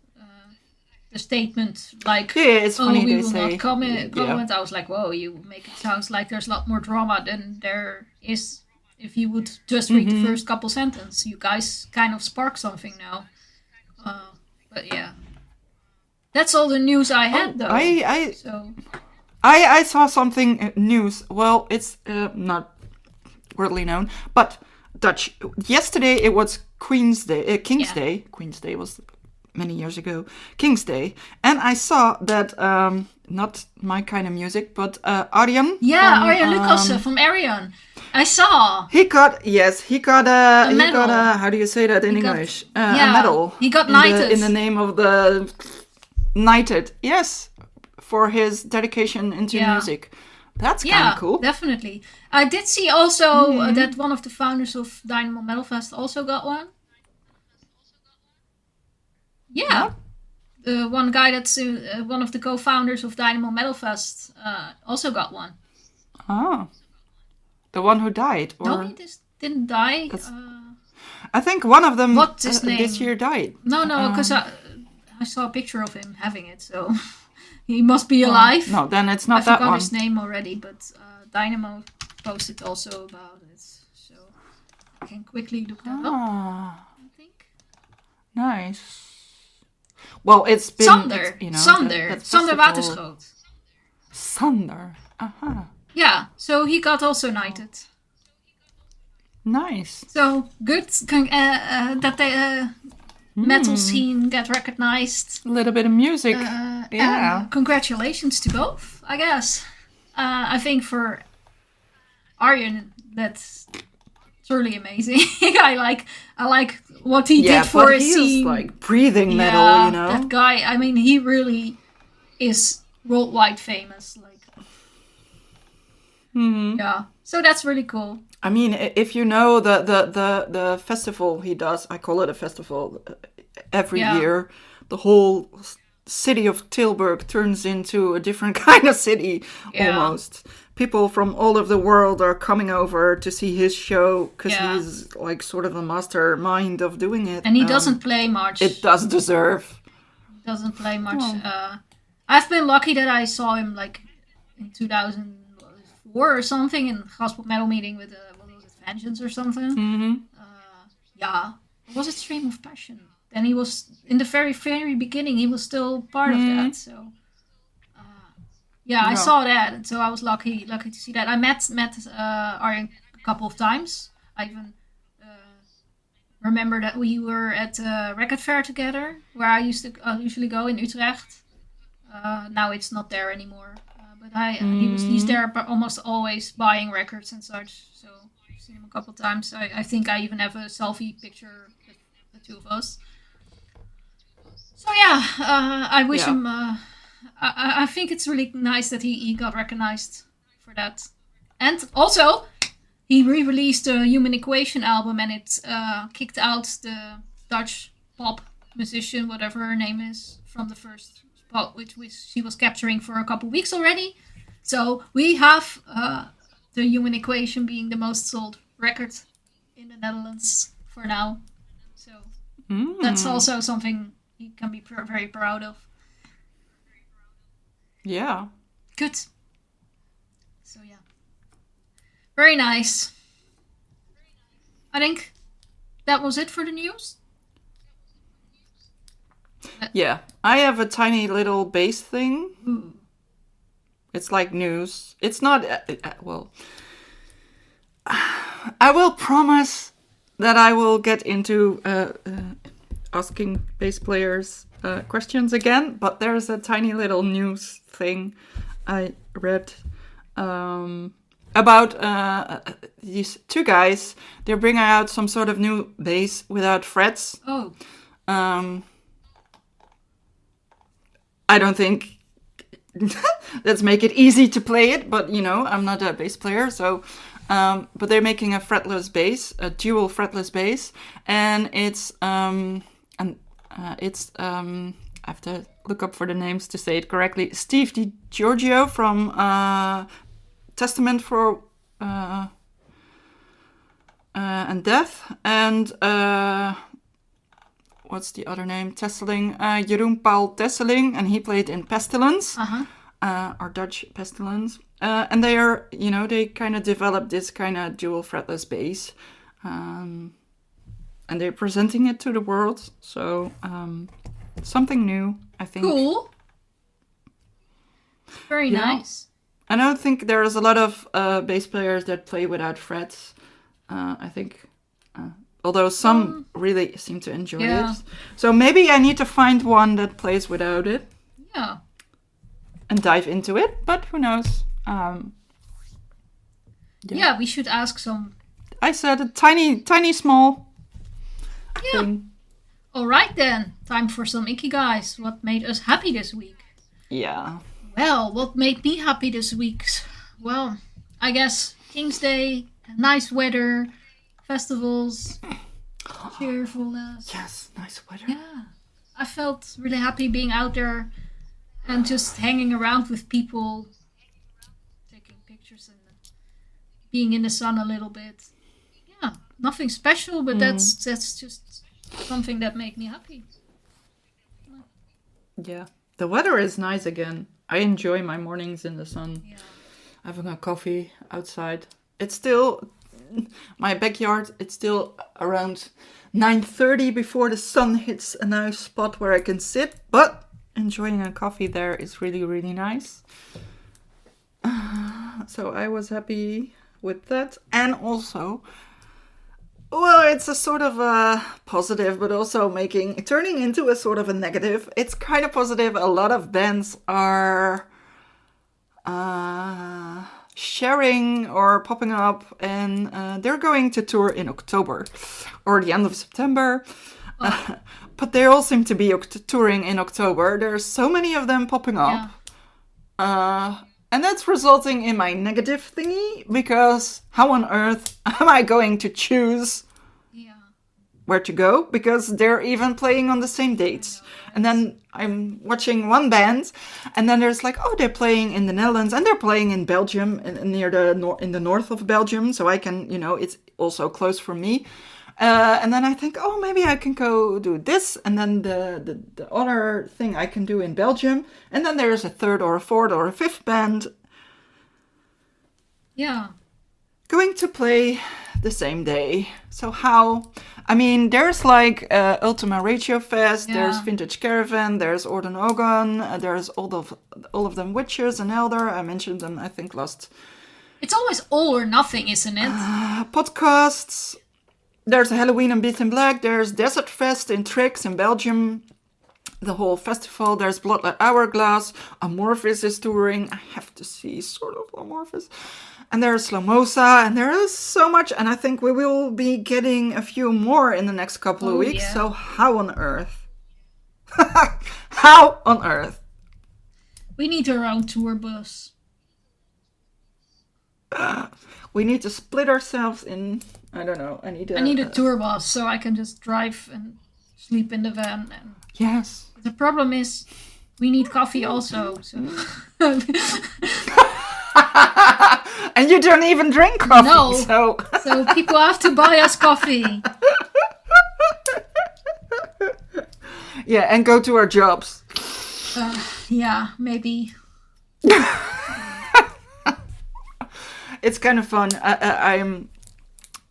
A: the statement like,
B: it's funny
A: we
B: they
A: will
B: say,
A: not comment. I was like, whoa, you make it sound like there's a lot more drama than there is if you would just read the first couple sentences. You guys kind of spark something now. But yeah, that's all the news I had though.
B: I saw something news. Well, it's not worldly known, but Dutch. Yesterday it was King's Day. Queen's Day was many years ago. King's Day, and I saw that not my kind of music, but Arjen.
A: Yeah, Arjen Lucassen from Arion. I saw.
B: He got a how do you say that in English? A medal.
A: He got knighted
B: in the name of the knighted. Yes. For his dedication into music. That's kind of cool.
A: Definitely. I did see also that one of the founders of Dynamo Metal Fest also got one. Yeah. One guy that's one of the co-founders of Dynamo Metal Fest also got one.
B: Oh. The one who died? Or...
A: No, he just didn't die.
B: I think one of them
A: what's his name?
B: This year died.
A: No, because I saw a picture of him having it, so... He must be alive.
B: No, then it's not that one.
A: I forgot his name already, but Dynamo posted also about it. So I can quickly look that up, I think.
B: Nice. Well, it's been...
A: Sander.
B: Sander
A: Waterschoot.
B: Sander. Aha.
A: Yeah, so he got also knighted.
B: Nice.
A: So good that the metal scene get recognized.
B: A little bit of music.
A: Congratulations to both, I guess. I think for Arjen, that's truly amazing. I like what he did for his scene.
B: Like breathing metal, you know.
A: That guy. I mean, he really is worldwide famous. Like, yeah. So that's really cool.
B: I mean, if you know the festival he does, I call it a festival every year. The whole city of Tilburg turns into a different kind of city almost. People from all over the world are coming over to see his show because he's like sort of a mastermind of doing it.
A: And he doesn't play much.
B: It does deserve.
A: He doesn't play much. I've been lucky that I saw him like in 2004 or something in Gospel Metal Meeting with Vengeance or something. Was it Stream of Passion? And he was in the very, very beginning. He was still part of that. So, I saw that, and so I was lucky to see that. I met Arjen a couple of times. I even remember that we were at a record fair together, where I used to usually go in Utrecht. Now it's not there anymore, but he's there almost always buying records and such. So I've seen him a couple of times. I think I even have a selfie picture with the two of us. So I wish him. I think it's really nice that he got recognized for that, and also he re-released the Human Equation album, and it kicked out the Dutch pop musician, whatever her name is, from the first spot, which she was capturing for a couple weeks already. So we have the Human Equation being the most sold record in the Netherlands for now. So that's also something he can be very proud of.
B: Yeah.
A: Good. So yeah. Very nice. I think that was it for the news.
B: Yeah. I have a tiny little bass thing.
A: Ooh.
B: It's like news. It's not... well... I will promise that I will get into asking bass players questions again, but there's a tiny little news thing I read about these two guys. They're bringing out some sort of new bass without frets.
A: Oh.
B: I don't think let's make it easy to play it, but I'm not a bass player, so but they're making a fretless bass, a dual fretless bass, and it's I have to look up for the names to say it correctly. Steve DiGiorgio from Testament for and Death, and what's the other name? Tesseling, Jeroen Paul Tesseling, and he played in Pestilence, or Dutch Pestilence. And they are, they kind of developed this kind of dual fretless bass, and they're presenting it to the world. So something new, I think.
A: Cool. Very nice.
B: I don't think there's a lot of bass players that play without frets. I think. Although some really seem to enjoy it. So maybe I need to find one that plays without it.
A: Yeah.
B: And dive into it, but who knows?
A: Yeah, we should ask some.
B: I said a tiny, small thing.
A: All right then. Time for some Ikigais. What made us happy this week?
B: Yeah.
A: Well, what made me happy this week? Well, I guess King's Day, nice weather, festivals, cheerfulness.
B: Yes, nice weather.
A: Yeah. I felt really happy being out there and just hanging around with people, taking pictures and being in the sun a little bit. Yeah, nothing special, but that's just something that made me happy.
B: Yeah, the weather is nice again. I enjoy my mornings in the sun, having a coffee outside. It's still, my backyard, it's still around 9:30 before the sun hits a nice spot where I can sit, but enjoying a coffee there is really, really nice. So I was happy with that. And also, well, it's a sort of a positive, but also turning into a sort of a negative. It's kind of positive. A lot of bands are sharing or popping up, and they're going to tour in October or the end of September. But they all seem to be touring in October. There's so many of them popping up. And that's resulting in my negative thingy, because how on earth am I going to choose where to go? Because they're even playing on the same dates. And then I'm watching one band, and then there's like, oh, they're playing in the Netherlands, and they're playing in Belgium, in the north of Belgium, so I can, it's also close for me. And then I think, oh, maybe I can go do this, and then the other thing I can do in Belgium, and then there's a third or a fourth or a fifth band.
A: Yeah.
B: Going to play the same day. So how? I mean, there's like Ultima Ratio Fest, there's Vintage Caravan, there's Orden Ogan, there's all of them Witches and Elder. I mentioned them, I think, last.
A: It's always all or nothing, isn't it?
B: Podcasts. There's Halloween and Beat in Black. There's Desert Fest in Trix in Belgium. The whole festival. There's Bloodlet Hourglass. Amorphis is touring. I have to see sort of Amorphis. And there's Slamosa. And there is so much. And I think we will be getting a few more in the next couple of weeks. Yeah. So how on earth? How on earth?
A: We need our own tour bus.
B: We need to split ourselves in... I don't know. I need
A: a tour bus so I can just drive and sleep in the van. And
B: yes.
A: The problem is we need coffee also. So.
B: And you don't even drink coffee.
A: No.
B: So
A: people have to buy us coffee.
B: Yeah, and go to our jobs.
A: Yeah, maybe.
B: It's kind of fun. I'm...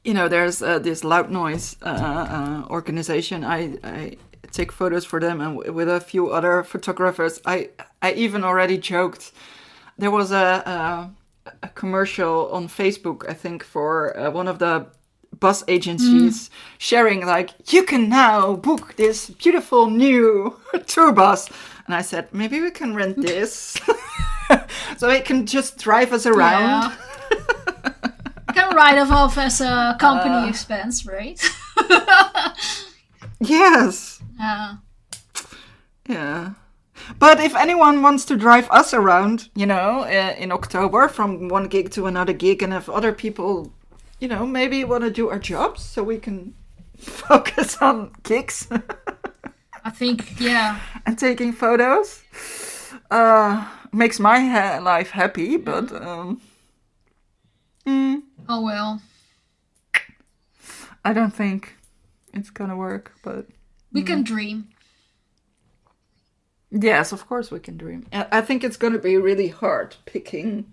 B: there's this Loud Noise organization. I take photos for them, and with a few other photographers. I even already joked. There was a commercial on Facebook, I think, for one of the bus agencies sharing like, you can now book this beautiful new tour bus. And I said, maybe we can rent this so it can just drive us around.
A: Yeah. You can write it off as a company expense, right?
B: Yes. Yeah. But if anyone wants to drive us around, in October from one gig to another gig, and if other people, maybe want to do our jobs so we can focus on gigs.
A: I think, yeah.
B: And taking photos. Makes my life happy, but...
A: Oh, well.
B: I don't think it's gonna work, but...
A: We can dream.
B: Yes, of course we can dream. I think it's gonna be really hard picking.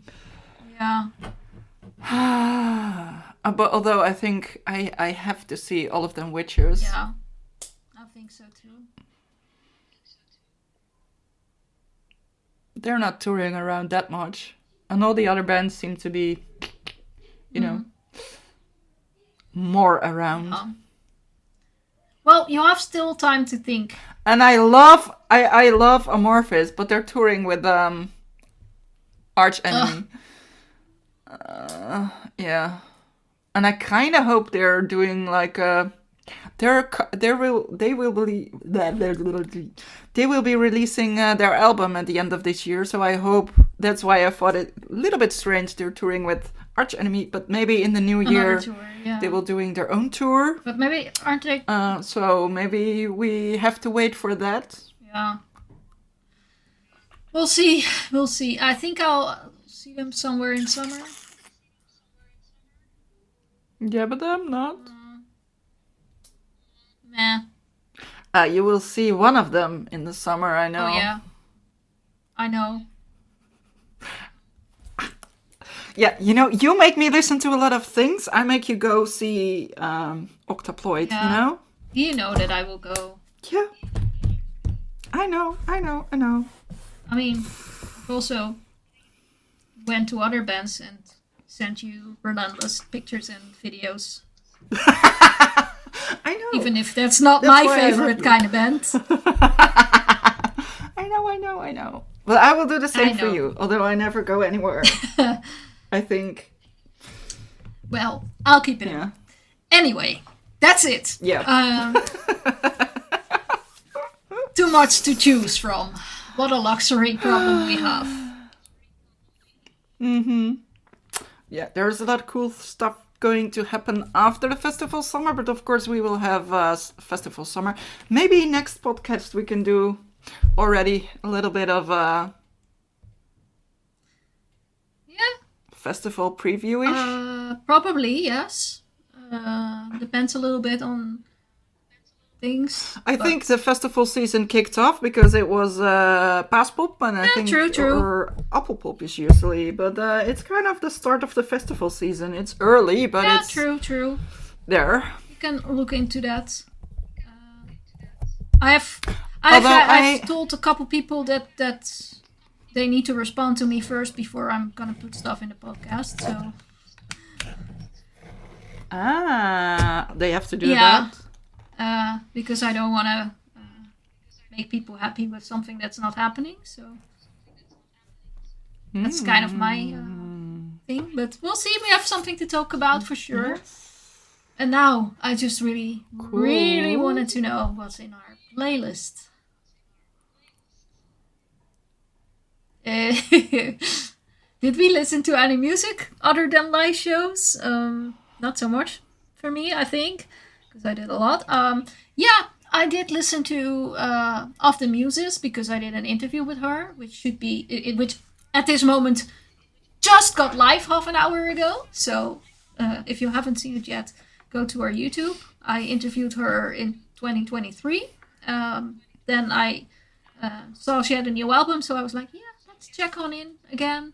A: Yeah.
B: But although I think I have to see all of them Witchers.
A: Yeah, I think so too.
B: They're not touring around that much. And all the other bands seem to be, more around.
A: Well, you have still time to think.
B: And I love Amorphis, but they're touring with Arch Enemy. Yeah. And I kind of hope they're doing like a... They will be releasing their album at the end of this year, so I hope that's why I thought it a little bit strange they're touring with Arch Enemy, but maybe in the new year
A: tour, yeah.
B: they will doing their own tour.
A: But maybe aren't they?
B: So maybe we have to wait for that.
A: Yeah. We'll see. I think I'll see them somewhere in summer.
B: Yeah, but I'm not.
A: Nah.
B: You will see one of them in the summer, I know.
A: Oh, yeah. I know.
B: Yeah, you make me listen to a lot of things. I make you go see Octoploid,
A: yeah. You know that I will go.
B: Yeah. I know. I
A: mean, I've also went to other bands and sent you relentless pictures and videos.
B: I know.
A: Even if that's not my favorite kind of band.
B: I know. Well, I will do the same for you, although I never go anywhere. I think.
A: Well, I'll keep it in. Anyway, that's it.
B: Yeah.
A: Too much to choose from. What a luxury problem we have.
B: Yeah, there's a lot of cool stuff going to happen after the festival summer, but of course we will have festival summer. Maybe next podcast we can do already a little bit of festival preview-ish.
A: Probably, yes. Depends a little bit on things.
B: I think the festival season kicked off because it was Paaspop, and I think
A: true.
B: Or Appelpop is usually, but it's kind of the start of the festival season. It's early, but it's
A: true.
B: There.
A: You can look into that. I've told a couple people that they need to respond to me first before I'm gonna put stuff in the podcast. So.
B: They have to do that.
A: Because I don't want to make people happy with something that's not happening. So that's kind of my thing. But we'll see. We have something to talk about for sure. Yes. And now I just really wanted to know what's in our playlist. Did we listen to any music other than live shows? Not so much for me, I think. I did a lot. I did listen to Of the Muses because I did an interview with her, which at this moment just got live half an hour ago. So if you haven't seen it yet, go to our YouTube. I interviewed her in 2023. Then I saw she had a new album, so I was like, yeah, let's check on in again.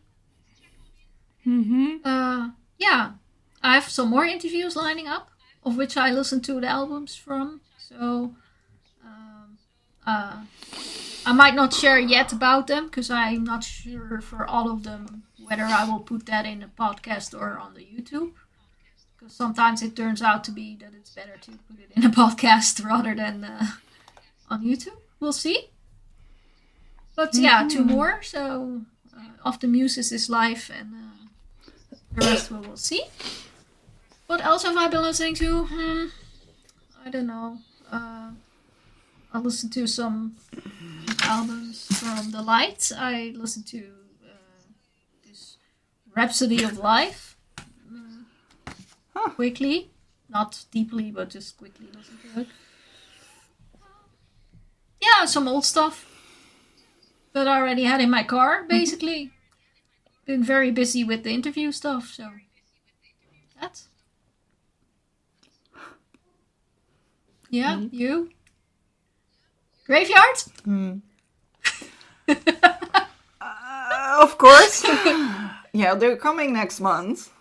A: I have some more interviews lining up, of which I listened to the albums from. So I might not share yet about them because I'm not sure for all of them whether I will put that in a podcast or on the YouTube. Because sometimes it turns out to be that it's better to put it in a podcast rather than on YouTube. We'll see. But yeah, 2 more. So Of the Muses is live, and the rest we will see. What else have I been listening to? I don't know. I listened to some albums from The Light. I listened to this Rhapsody of Life quickly. Not deeply, but just quickly listened to it. Yeah, some old stuff that I already had in my car, basically. Been very busy with the interview stuff, so that's... Yeah, you? Graveyard?
B: Of course. Yeah, they're coming next month.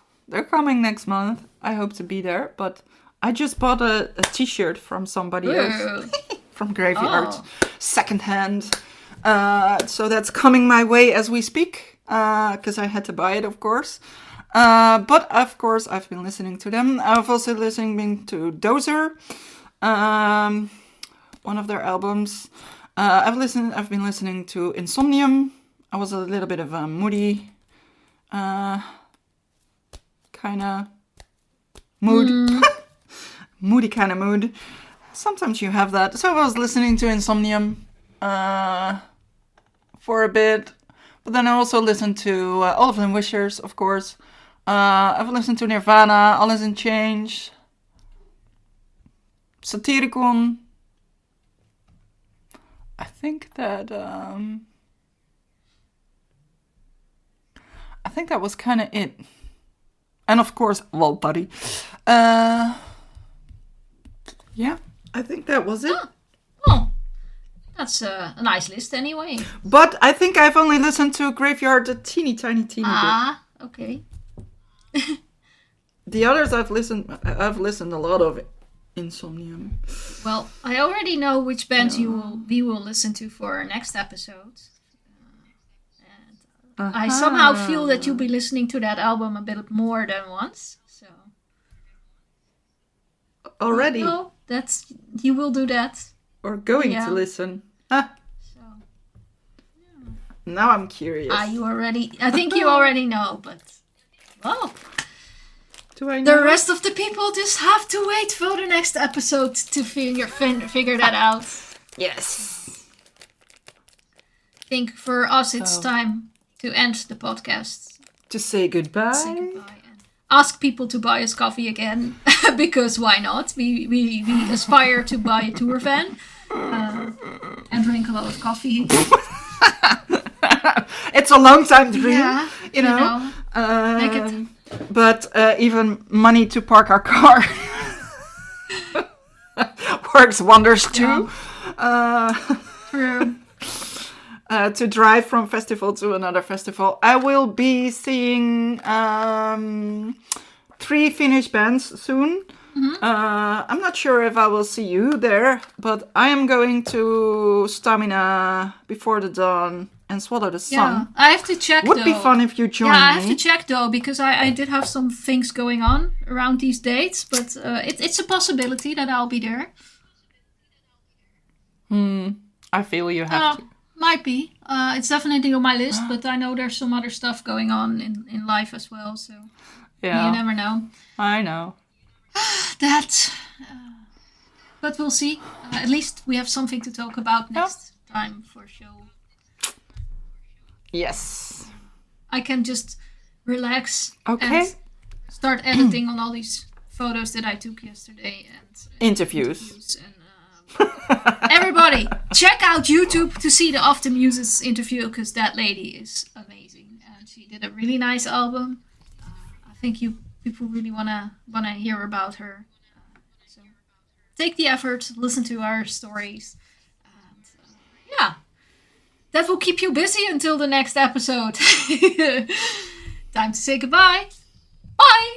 B: I hope to be there, but I just bought a t-shirt from somebody else. From Graveyard. Secondhand. So that's coming my way as we speak. Because I had to buy it, of course. But of course, I've been listening to them. I've also listening to Dozer. One of their albums. I've been listening to Insomnium. I was a little bit of a moody kind of mood. Moody kind of mood. Sometimes you have that. So I was listening to Insomnium for a bit. But then I also listened to All of Them Wishers, of course. I've listened to Nirvana, Alice in Chains, Satyricon. I think that was kind of it. And of course, Waltari. Yeah, I think that was it.
A: Oh, that's a nice list anyway.
B: But I think I've only listened to Graveyard a teeny tiny bit.
A: Okay.
B: The others I've listened a lot of Insomnium.
A: Well, I already know which bands we will listen to for our next episode. I somehow feel that you'll be listening to that album a bit more than once. So
B: already?
A: No, you will do that.
B: Or going to listen.
A: So
B: now I'm curious.
A: I think you already know, but well.
B: Do I know?
A: The rest of the people just have to wait for the next episode to figure that out.
B: Yes.
A: I think for us it's time to end the podcast.
B: To say goodbye.
A: And ask people to buy us coffee again. Because why not? We aspire to buy a tour van. And drink a lot of coffee.
B: It's a long time dream.
A: Yeah,
B: you know.
A: Make it...
B: But even money to park our car works wonders too.
A: True.
B: To drive from festival to another festival. I will be seeing 3 Finnish bands soon. Mm-hmm. I'm not sure if I will see you there, but I am going to Stamina, Before the Dawn, and Swallow the Sun.
A: Yeah, I have to check.
B: Would be fun if you join me.
A: Yeah, I have to check though, because I did have some things going on around these dates, but it's a possibility that I'll be there.
B: I feel you have to.
A: Might be. It's definitely on my list, but I know there's some other stuff going on in life as well, so you never know.
B: I know.
A: But we'll see. At least we have something to talk about next time for show.
B: Yes.
A: I can just relax
B: and
A: start editing on all these photos that I took yesterday and
B: interviews.
A: And, everybody, check out YouTube to see the Of the Muses interview, because that lady is amazing and she did a really nice album. I think people really wanna hear about her. So take the effort, listen to our stories, and that will keep you busy until the next episode. Time to say goodbye. Bye.